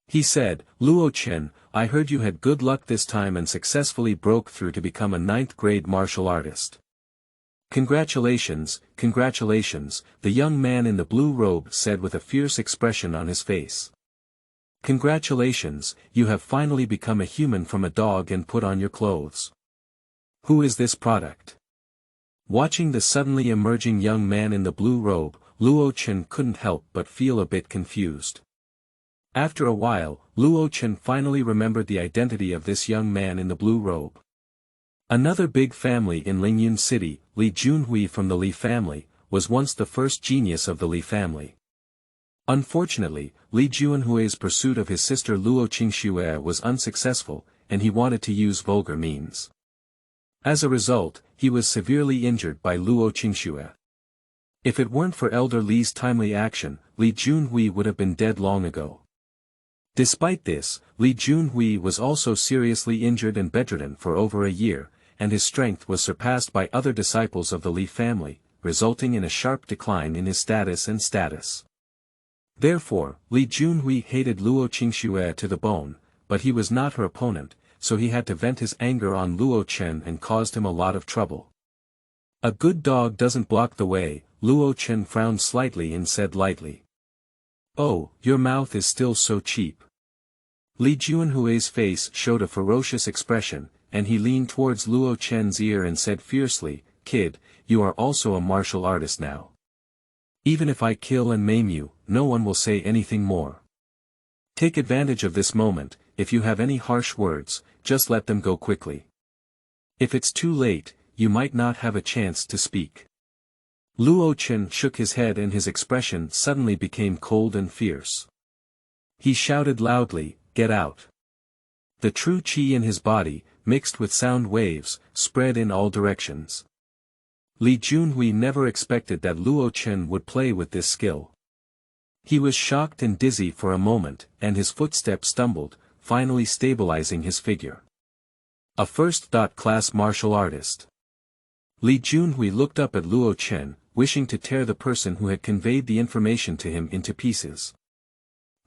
He said, "Luo Chen, I heard you had good luck this time and successfully broke through to become a 9th grade martial artist." "Congratulations, congratulations," the young man in the blue robe said with a fierce expression on his face. "Congratulations, you have finally become a human from a dog and put on your clothes. Who is this product?" Watching the suddenly emerging young man in the blue robe, Luo Chen couldn't help but feel a bit confused. After a while, Luo Chen finally remembered the identity of this young man in the blue robe. Another big family in Lingyun City, Li Junhui from the Li family, was once the first genius of the Li family. Unfortunately, Li Junhui's pursuit of his sister Luo Qingxue was unsuccessful, and he wanted to use vulgar means. As a result, he was severely injured by Luo Qingxue. If it weren't for Elder Li's timely action, Li Junhui would have been dead long ago. Despite this, Li Junhui was also seriously injured and bedridden for over a year, and his strength was surpassed by other disciples of the Li family, resulting in a sharp decline in his status. Therefore, Li Junhui hated Luo Qingxue to the bone, but he was not her opponent, so he had to vent his anger on Luo Chen and caused him a lot of trouble. "A good dog doesn't block the way," Luo Chen frowned slightly and said lightly. "Oh, your mouth is still so cheap." Li Junhui's face showed a ferocious expression, and he leaned towards Luo Chen's ear and said fiercely, "Kid, you are also a martial artist now. Even if I kill and maim you, no one will say anything more. Take advantage of this moment. If you have any harsh words, just let them go quickly. If it's too late, you might not have a chance to speak." Luo Chen shook his head and his expression suddenly became cold and fierce. He shouted loudly, "Get out!" The true qi in his body, mixed with sound waves, spread in all directions. Li Junhui never expected that Luo Chen would play with this skill. He was shocked and dizzy for a moment, and his footsteps stumbled, finally stabilizing his figure. A first-class martial artist. Li Junhui looked up at Luo Chen, wishing to tear the person who had conveyed the information to him into pieces.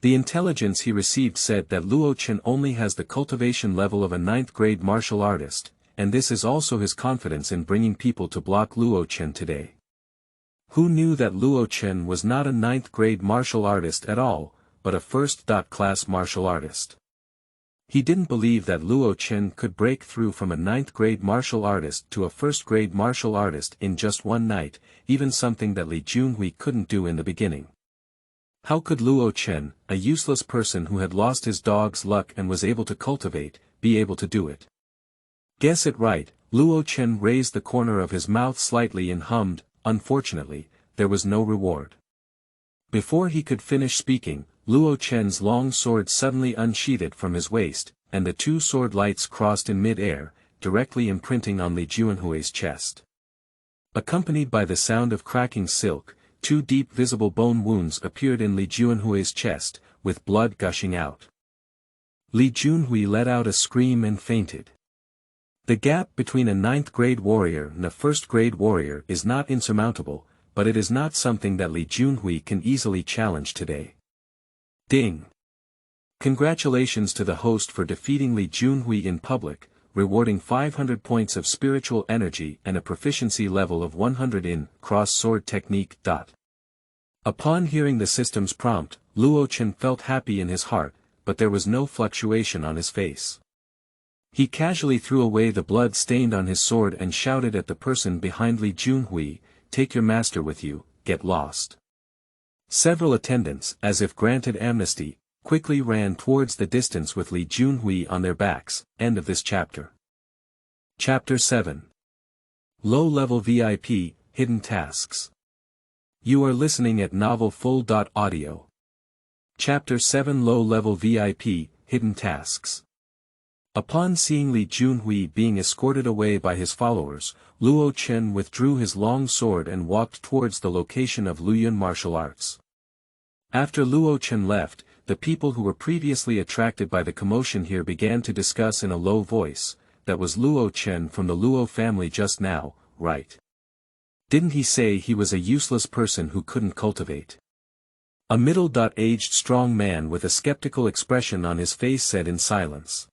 The intelligence he received said that Luo Chen only has the cultivation level of a 9th-grade martial artist, and this is also his confidence in bringing people to block Luo Chen today. Who knew that Luo Chen was not a 9th-grade martial artist at all, but a first-class martial artist? He didn't believe that Luo Chen could break through from a 9th-grade martial artist to a 1st-grade martial artist in just one night, even something that Li Junhui couldn't do in the beginning. How could Luo Chen, a useless person who had lost his dog's luck and was able to cultivate, be able to do it? Guess it right, Luo Chen raised the corner of his mouth slightly and hummed, "Unfortunately, there was no reward." Before he could finish speaking, Luo Chen's long sword suddenly unsheathed from his waist, and the two sword lights crossed in mid-air, directly imprinting on Li Junhui's chest. Accompanied by the sound of cracking silk, two deep visible bone wounds appeared in Li Junhui's chest, with blood gushing out. Li Junhui let out a scream and fainted. The gap between a 9th-grade warrior and a 1st-grade warrior is not insurmountable, but it is not something that Li Junhui can easily challenge today. Ding! Congratulations to the host for defeating Li Junhui in public, rewarding 500 points of spiritual energy and a proficiency level of 100 in cross-sword technique. Upon hearing the system's prompt, Luo Chen felt happy in his heart, but there was no fluctuation on his face. He casually threw away the blood stained on his sword and shouted at the person behind Li Junhui, "Take your master with you, get lost." Several attendants, as if granted amnesty, quickly ran towards the distance with Li Junhui on their backs. End of this chapter. Chapter 7. Low-Level VIP, Hidden Tasks. You are listening at novelfull.audio. Chapter 7 Low-Level VIP, Hidden Tasks. Upon seeing Li Junhui being escorted away by his followers, Luo Chen withdrew his long sword and walked towards the location of Luoyuan martial arts. After Luo Chen left, the people who were previously attracted by the commotion here began to discuss in a low voice, "That was Luo Chen from the Luo family just now, right? Didn't he say he was a useless person who couldn't cultivate?" A middle-aged strong man with a skeptical expression on his face said in silence.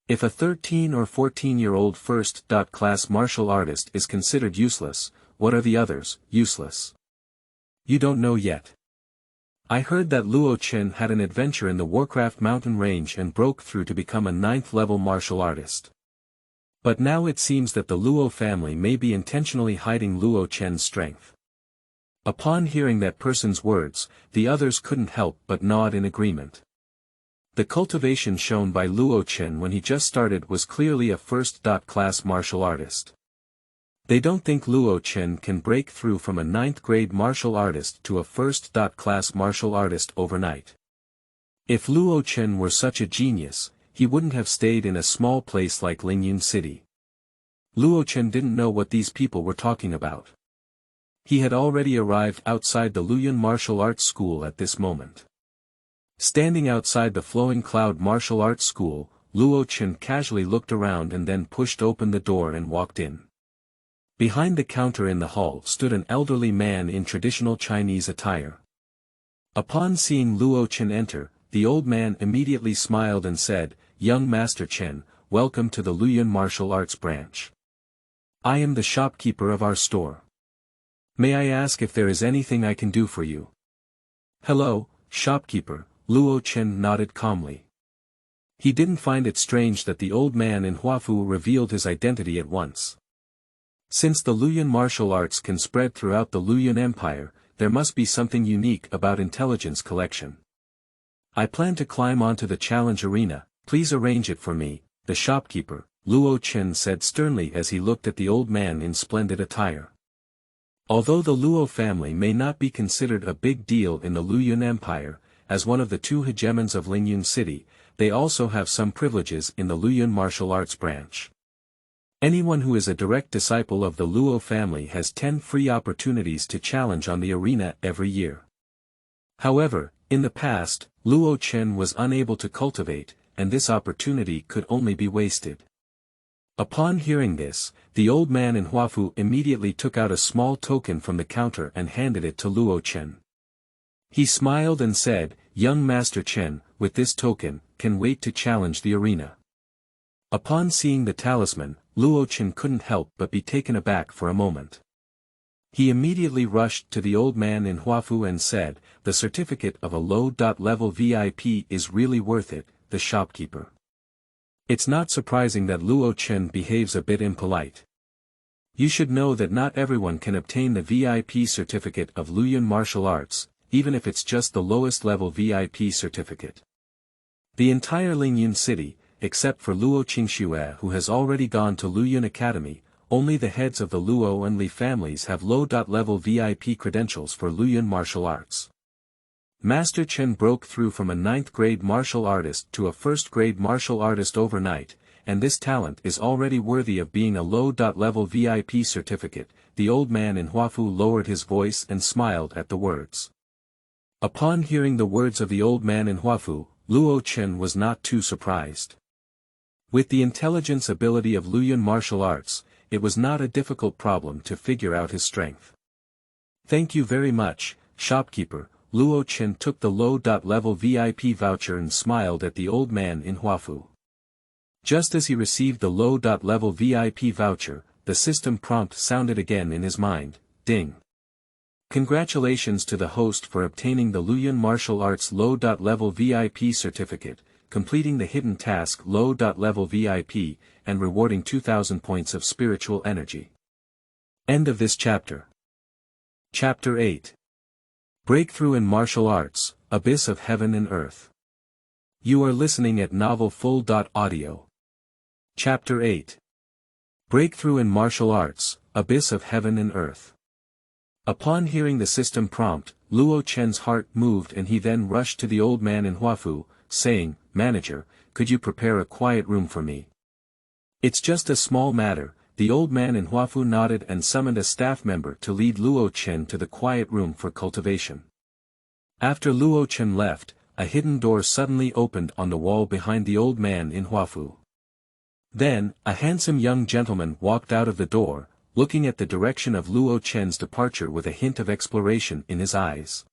If a 13 or 14-year-old first-class martial artist is considered useless, what are the others, useless? You don't know yet. I heard that Luo Chen had an adventure in the Warcraft mountain range and broke through to become a 9th-level martial artist. But now it seems that the Luo family may be intentionally hiding Luo Chen's strength. Upon hearing that person's words, the others couldn't help but nod in agreement. The cultivation shown by Luo Chen when he just started was clearly a first-class martial artist. They don't think Luo Chen can break through from a 9th-grade martial artist to a first-class martial artist overnight. If Luo Chen were such a genius, he wouldn't have stayed in a small place like Lingyun City. Luo Chen didn't know what these people were talking about. He had already arrived outside the Luoyuan martial arts school at this moment. Standing outside the Flowing Cloud martial arts school, Luo Chen casually looked around and then pushed open the door and walked in. Behind the counter in the hall stood an elderly man in traditional Chinese attire. Upon seeing Luo Chen enter, the old man immediately smiled and said, "Young Master Chen, welcome to the Luoyuan martial arts branch. I am the shopkeeper of our store. May I ask if there is anything I can do for you?" "Hello, shopkeeper," Luo Chen nodded calmly. He didn't find it strange that the old man in Huafu revealed his identity at once. Since the Luoyuan martial arts can spread throughout the Luoyuan Empire, there must be something unique about intelligence collection. "I plan to climb onto the challenge arena, please arrange it for me," the shopkeeper, Luo Chen said sternly as he looked at the old man in splendid attire. Although the Luo family may not be considered a big deal in the Luyun Empire, as one of the two hegemons of Lingyun City, they also have some privileges in the Luyun martial arts branch. Anyone who is a direct disciple of the Luo family has 10 free opportunities to challenge on the arena every year. However, in the past, Luo Chen was unable to cultivate, and this opportunity could only be wasted. Upon hearing this, the old man in Huafu immediately took out a small token from the counter and handed it to Luo Chen. He smiled and said, "Young Master Chen, with this token, can wait to challenge the arena." Upon seeing the talisman, Luo Chen couldn't help but be taken aback for a moment. He immediately rushed to the old man in Huafu and said, "The certificate of a low-level VIP is really worth it, the shopkeeper." It's not surprising that Luo Chen behaves a bit impolite. You should know that not everyone can obtain the VIP certificate of Luyun martial arts, even if it's just the lowest level VIP certificate. The entire Lingyun city, except for Luo Qingxue who has already gone to Luyun Academy, only the heads of the Luo and Li families have low-level VIP credentials for Luyun martial arts. Master Chen broke through from a 9th grade martial artist to a 1st grade martial artist overnight, and this talent is already worthy of being a low-level VIP certificate. The old man in Huafu lowered his voice and smiled at the words. Upon hearing the words of the old man in Huafu, Luo Chen was not too surprised. With the intelligence ability of Luyun martial arts, it was not a difficult problem to figure out his strength. "Thank you very much, shopkeeper." Luo Chen took the low-level VIP voucher and smiled at the old man in Huafu. Just as he received the low-level VIP voucher, the system prompt sounded again in his mind, ding. Congratulations to the host for obtaining the Luyun martial arts low-level VIP certificate, completing the hidden task low-level VIP, and rewarding 2,000 points of spiritual energy. End of this chapter. Chapter 8. Breakthrough in Martial Arts, Abyss of Heaven and Earth. You are listening at novelfull.audio. Chapter 8. Breakthrough in Martial Arts, Abyss of Heaven and Earth. Upon hearing the system prompt, Luo Chen's heart moved and he then rushed to the old man in Huafu, saying, "Manager, could you prepare a quiet room for me?" "It's just a small matter." The old man in Huafu nodded and summoned a staff member to lead Luo Chen to the quiet room for cultivation. After Luo Chen left, a hidden door suddenly opened on the wall behind the old man in Huafu. Then, a handsome young gentleman walked out of the door, looking at the direction of Luo Chen's departure with a hint of exploration in his eyes.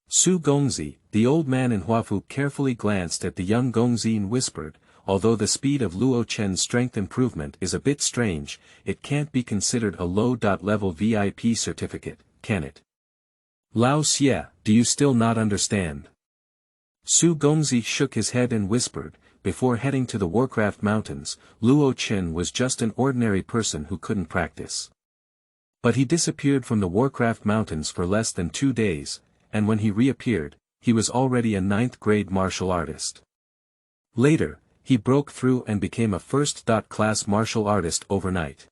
Su Gongzi, the old man in Huafu carefully glanced at the young Gongzi and whispered, "Although the speed of Luo Chen's strength improvement is a bit strange, it can't be considered a low-level VIP certificate, can it?" "Lao Xie, do you still not understand?" Su Gongzi shook his head and whispered, "Before heading to the Warcraft Mountains, Luo Chen was just an ordinary person who couldn't practice. But he disappeared from the Warcraft Mountains for less than 2 days, and when he reappeared, he was already a 9th grade martial artist. Later, he broke through and became a first-class martial artist overnight.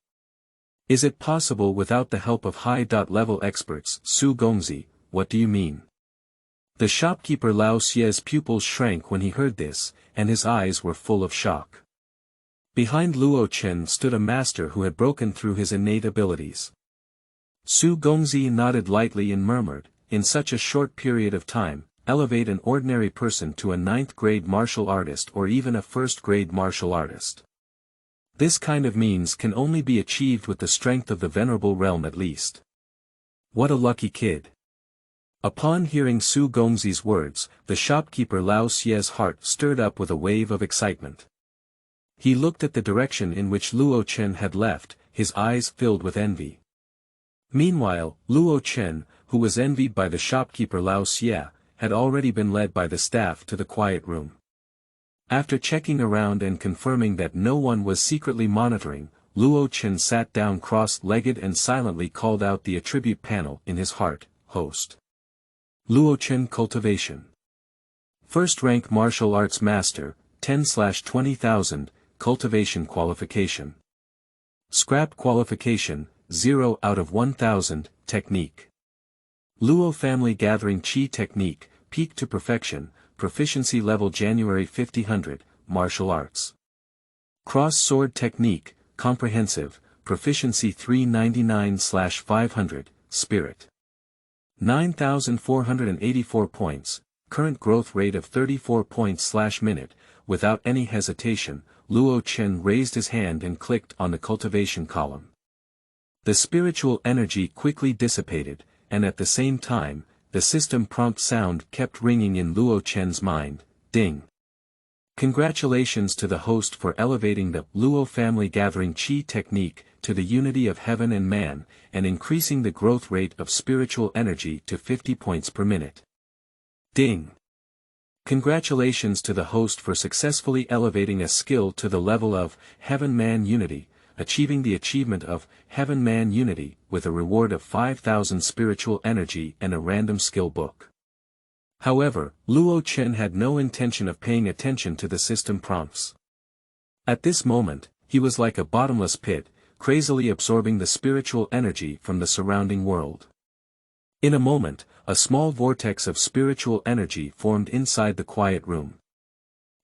Is it possible without the help of high-level experts?" "Su Gongzi, what do you mean?" The shopkeeper Lao Xie's pupils shrank when he heard this, and his eyes were full of shock. Behind Luo Chen stood a master who had broken through his innate abilities. Su Gongzi nodded lightly and murmured, "In such a short period of time, elevate an ordinary person to a 9th grade martial artist or even a 1st grade martial artist. This kind of means can only be achieved with the strength of the Venerable Realm at least. What a lucky kid." Upon hearing Su Gongzi's words, the shopkeeper Lao Xie's heart stirred up with a wave of excitement. He looked at the direction in which Luo Chen had left, his eyes filled with envy. Meanwhile, Luo Chen, who was envied by the shopkeeper Lao Xie, had already been led by the staff to the quiet room. After checking around and confirming that no one was secretly monitoring, Luo Chen sat down cross-legged and silently called out the attribute panel in his heart, "Host." Luo Chen Cultivation. First Rank Martial Arts Master, 10/20,000, Cultivation Qualification. Scrap Qualification, 0 out of 1,000, Technique. Luo Family Gathering Qi Technique, Peak to Perfection, Proficiency Level January 5000, Martial Arts. Cross Sword Technique, Comprehensive, Proficiency 399/500, Spirit. 9,484 points, current growth rate of 34 points/minute. Without any hesitation, Luo Chen raised his hand and clicked on the cultivation column. The spiritual energy quickly dissipated, and at the same time, the system prompt sound kept ringing in Luo Chen's mind, ding. Congratulations to the host for elevating the Luo Family Gathering Qi Technique to the unity of heaven and man, and increasing the growth rate of spiritual energy to 50 points per minute. Ding. Congratulations to the host for successfully elevating a skill to the level of Heaven-Man Unity, achieving the achievement of Heaven-Man Unity with a reward of 5,000 spiritual energy and a random skill book. However, Luo Chen had no intention of paying attention to the system prompts. At this moment, he was like a bottomless pit, crazily absorbing the spiritual energy from the surrounding world. In a moment, a small vortex of spiritual energy formed inside the quiet room.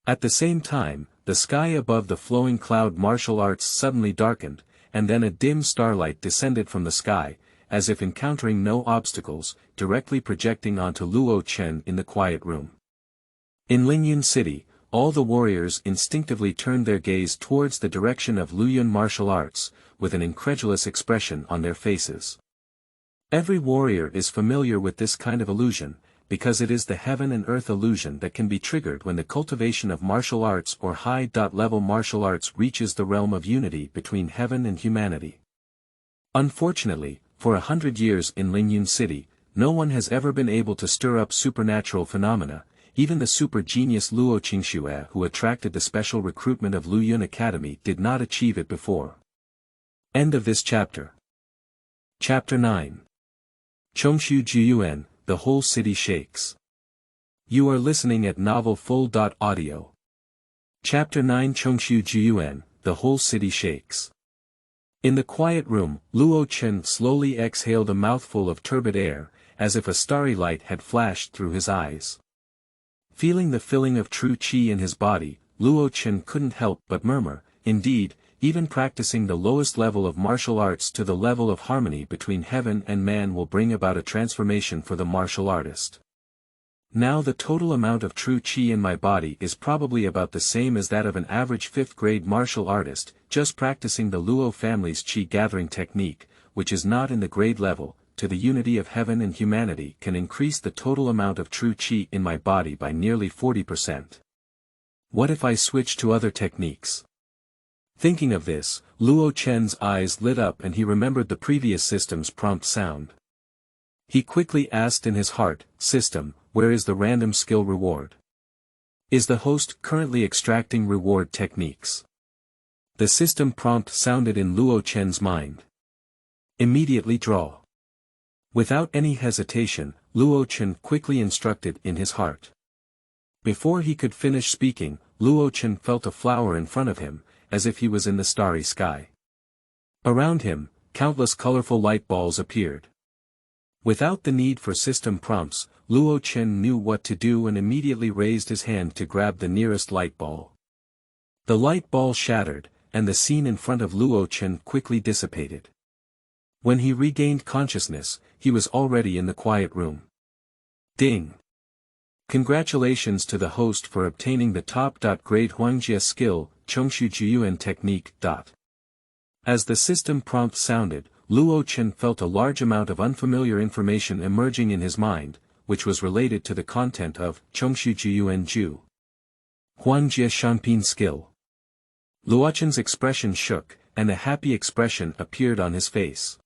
At the same time, the sky above the flowing cloud martial arts suddenly darkened, and then a dim starlight descended from the sky, as if encountering no obstacles, directly projecting onto Luo Chen in the quiet room. In Lingyun City, all the warriors instinctively turned their gaze towards the direction of Luyun martial arts, with an incredulous expression on their faces. Every warrior is familiar with this kind of illusion, because it is the heaven and earth illusion that can be triggered when the cultivation of martial arts or high-level martial arts reaches the realm of unity between heaven and humanity. Unfortunately, for 100 years in Lingyun City, no one has ever been able to stir up supernatural phenomena. Even the super genius Luo Qingxue who attracted the special recruitment of Luyun Academy did not achieve it before. End of this chapter. Chapter 9. Chongxu Juyuan, The Whole City Shakes. You are listening at Novel Full.audio. Chapter 9 Chongxu Juyuan, The Whole City Shakes. In the quiet room, Luo Chen slowly exhaled a mouthful of turbid air, as if a starry light had flashed through his eyes. Feeling the filling of true qi in his body, Luo Chen couldn't help but murmur, indeed, even practicing the lowest level of martial arts to the level of harmony between heaven and man will bring about a transformation for the martial artist. Now the total amount of true qi in my body is probably about the same as that of an average 5th grade martial artist, just practicing the Luo family's qi gathering technique, which is not in the grade level, to the unity of heaven and humanity can increase the total amount of true qi in my body by nearly 40%. What if I switch to other techniques? Thinking of this, Luo Chen's eyes lit up and he remembered the previous system's prompt sound. He quickly asked in his heart, "System, where is the random skill reward? Is the host currently extracting reward techniques?" The system prompt sounded in Luo Chen's mind. Immediately draw. Without any hesitation, Luo Chen quickly instructed in his heart. Before he could finish speaking, Luo Chen felt a flower in front of him, as if he was in the starry sky. Around him, countless colorful light balls appeared. Without the need for system prompts, Luo Chen knew what to do and immediately raised his hand to grab the nearest light ball. The light ball shattered, and the scene in front of Luo Chen quickly dissipated. When he regained consciousness, he was already in the quiet room. Ding! Congratulations to the host for obtaining the top-grade Huangjie skill, Chongxu Juyuan technique. As the system prompt sounded, Luo Chen felt a large amount of unfamiliar information emerging in his mind, which was related to the content of Chongxu Juyuan Ju. Huangjie Shanpin skill. Luo Chen's expression shook, and a happy expression appeared on his face.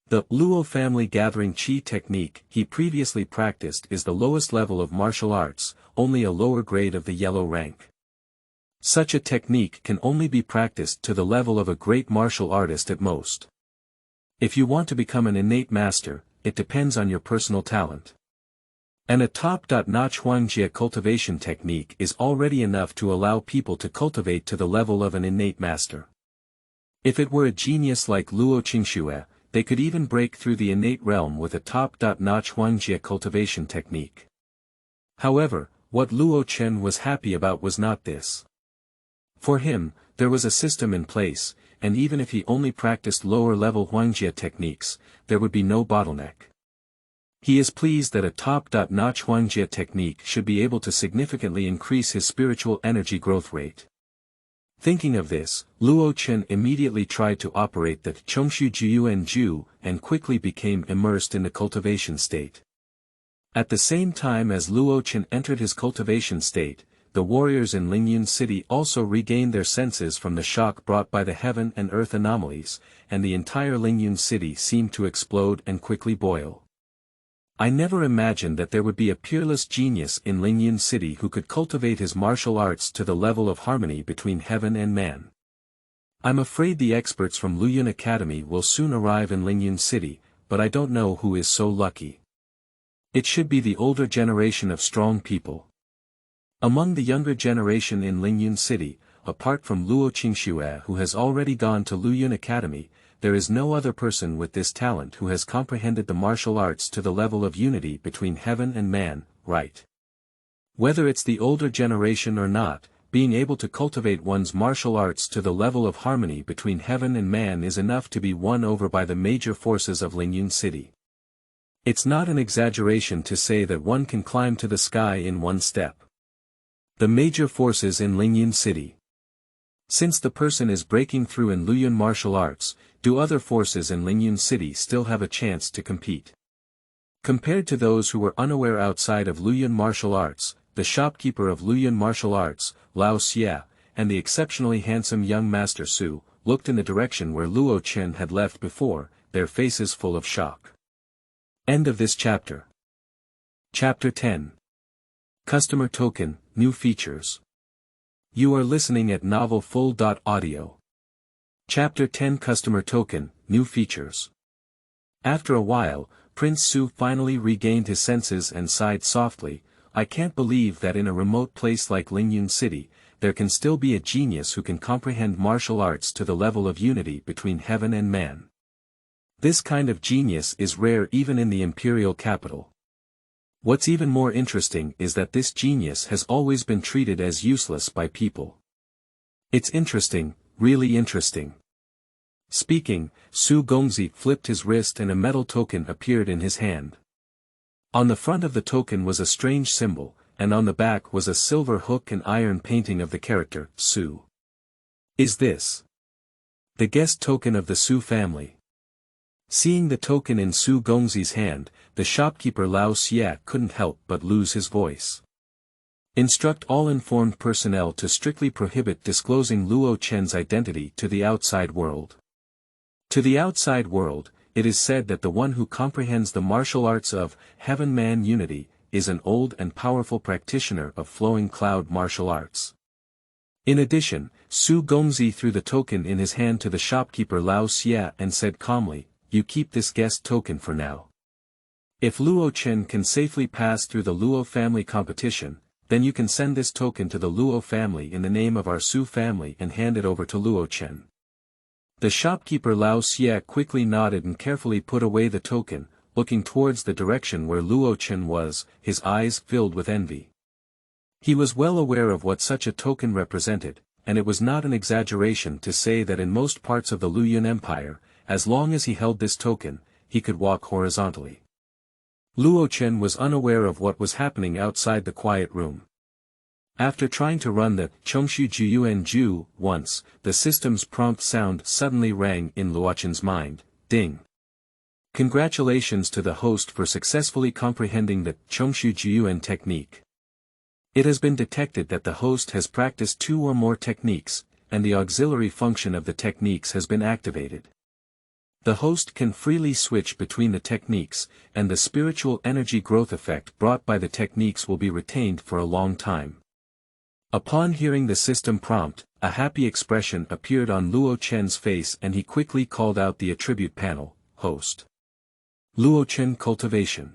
The Luo family gathering qi technique he previously practiced is the lowest level of martial arts, only a lower grade of the yellow rank. Such a technique can only be practiced to the level of a great martial artist at most. If you want to become an innate master, it depends on your personal talent. And a top-notch Huangjie cultivation technique is already enough to allow people to cultivate to the level of an innate master. If it were a genius like Luo Qingxue, they could even break through the innate realm with a top-notch Huangjie cultivation technique. However, what Luo Chen was happy about was not this. For him, there was a system in place, and even if he only practiced lower-level Huangjie techniques, there would be no bottleneck. He is pleased that a top-notch Huangjie technique should be able to significantly increase his spiritual energy growth rate. Thinking of this, Luo Chen immediately tried to operate the Chongxu Juyuan and quickly became immersed in the cultivation state. At the same time as Luo Chen entered his cultivation state, the warriors in Lingyun City also regained their senses from the shock brought by the heaven and earth anomalies, and the entire Lingyun City seemed to explode and quickly boil. I never imagined that there would be a peerless genius in Lingyun City who could cultivate his martial arts to the level of harmony between heaven and man. I'm afraid the experts from Luyun Academy will soon arrive in Lingyun City, but I don't know who is so lucky. It should be the older generation of strong people. Among the younger generation in Lingyun City, apart from Luo Qingxue who has already gone to Luyun Academy, there is no other person with this talent who has comprehended the martial arts to the level of unity between heaven and man, right? Whether it's the older generation or not, being able to cultivate one's martial arts to the level of harmony between heaven and man is enough to be won over by the major forces of Lingyun City. It's not an exaggeration to say that one can climb to the sky in one step. The major forces in Lingyun City. Since the person is breaking through in Luyun martial arts, do other forces in Lingyun City still have a chance to compete? Compared to those who were unaware outside of Luyun martial arts, the shopkeeper of Luyun martial arts, Lao Xie, and the exceptionally handsome young Master Su, looked in the direction where Luo Chen had left before, their faces full of shock. End of this chapter. Chapter 10. Customer Token, New Features. You are listening at novelfull.audio. Chapter 10 Customer Token, New Features. After a while, Prince Su finally regained his senses and sighed softly. I can't believe that in a remote place like Lingyun City, there can still be a genius who can comprehend martial arts to the level of unity between heaven and man. This kind of genius is rare even in the imperial capital. What's even more interesting is that this genius has always been treated as useless by people. It's interesting, really interesting. Speaking, Su Gongzi flipped his wrist and a metal token appeared in his hand. On the front of the token was a strange symbol, and on the back was a silver hook and iron painting of the character, Su. Is this the guest token of the Su family? Seeing the token in Su Gongzi's hand, the shopkeeper Lao Xie couldn't help but lose his voice. Instruct all informed personnel to strictly prohibit disclosing Luo Chen's identity to the outside world. To the outside world, it is said that the one who comprehends the martial arts of heaven-man unity is an old and powerful practitioner of flowing cloud martial arts. In addition, Su Gongzi threw the token in his hand to the shopkeeper Lao Xie and said calmly, "You keep this guest token for now. If Luo Chen can safely pass through the Luo family competition, then you can send this token to the Luo family in the name of our Su family and hand it over to Luo Chen." The shopkeeper Lao Xie quickly nodded and carefully put away the token, looking towards the direction where Luo Chen was, his eyes filled with envy. He was well aware of what such a token represented, and it was not an exaggeration to say that in most parts of the Luyun Empire, as long as he held this token, he could walk horizontally. Luo Chen was unaware of what was happening outside the quiet room. After trying to run the Chongxu Juyuan once, the system's prompt sound suddenly rang in Luo Chen's mind, ding. Congratulations to the host for successfully comprehending the Chongxu Juyuan technique. It has been detected that the host has practiced 2 or more techniques, and the auxiliary function of the techniques has been activated. The host can freely switch between the techniques, and the spiritual energy growth effect brought by the techniques will be retained for a long time. Upon hearing the system prompt, a happy expression appeared on Luo Chen's face and he quickly called out the attribute panel, Host. Luo Chen Cultivation.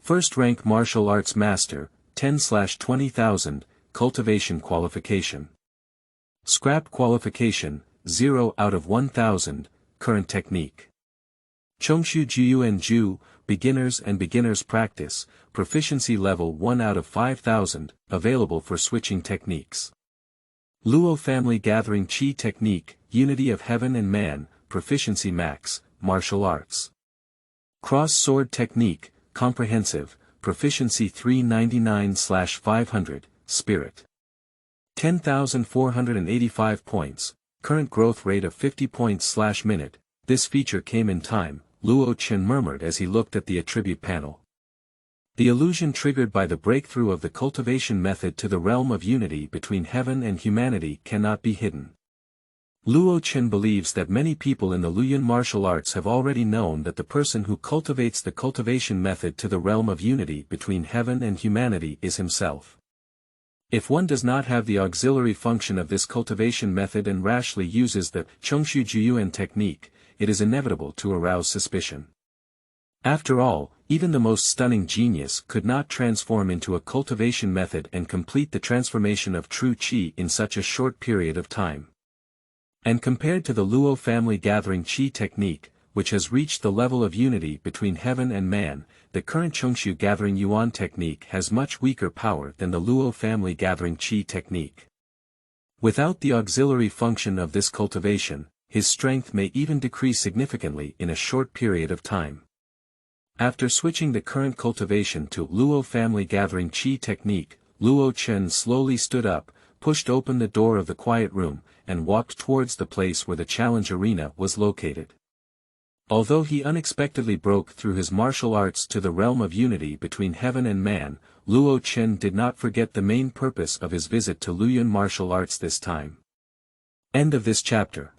First rank Martial Arts Master, 10/20,000, Cultivation Qualification. Scrap Qualification, 0 out of 1,000, Current Technique. Chongxu Juyuan, Beginners and Beginners Practice, Proficiency Level 1 out of 5000, available for switching techniques. Luo Family Gathering Qi Technique, Unity of Heaven and Man, Proficiency Max, Martial Arts. Cross Sword Technique, Comprehensive, Proficiency 399/500, Spirit. 10,485 points, current growth rate of 50 points/minute. This feature came in time, Luo Chen murmured as he looked at the attribute panel. The illusion triggered by the breakthrough of the cultivation method to the realm of unity between heaven and humanity cannot be hidden. Luo Chen believes that many people in the Luoyuan martial arts have already known that the person who cultivates the cultivation method to the realm of unity between heaven and humanity is himself. If one does not have the auxiliary function of this cultivation method and rashly uses the Chongxu Juyuan technique, it is inevitable to arouse suspicion. After all, even the most stunning genius could not transform into a cultivation method and complete the transformation of true qi in such a short period of time. And compared to the Luo Family Gathering Qi technique, which has reached the level of unity between heaven and man, the current Chongxu Gathering Yuan technique has much weaker power than the Luo Family Gathering Qi technique. Without the auxiliary function of this cultivation, his strength may even decrease significantly in a short period of time. After switching the current cultivation to Luo Family Gathering Qi technique, Luo Chen slowly stood up, pushed open the door of the quiet room, and walked towards the place where the challenge arena was located. Although he unexpectedly broke through his martial arts to the realm of unity between heaven and man, Luo Chen did not forget the main purpose of his visit to Luoyuan martial arts this time. End of this chapter.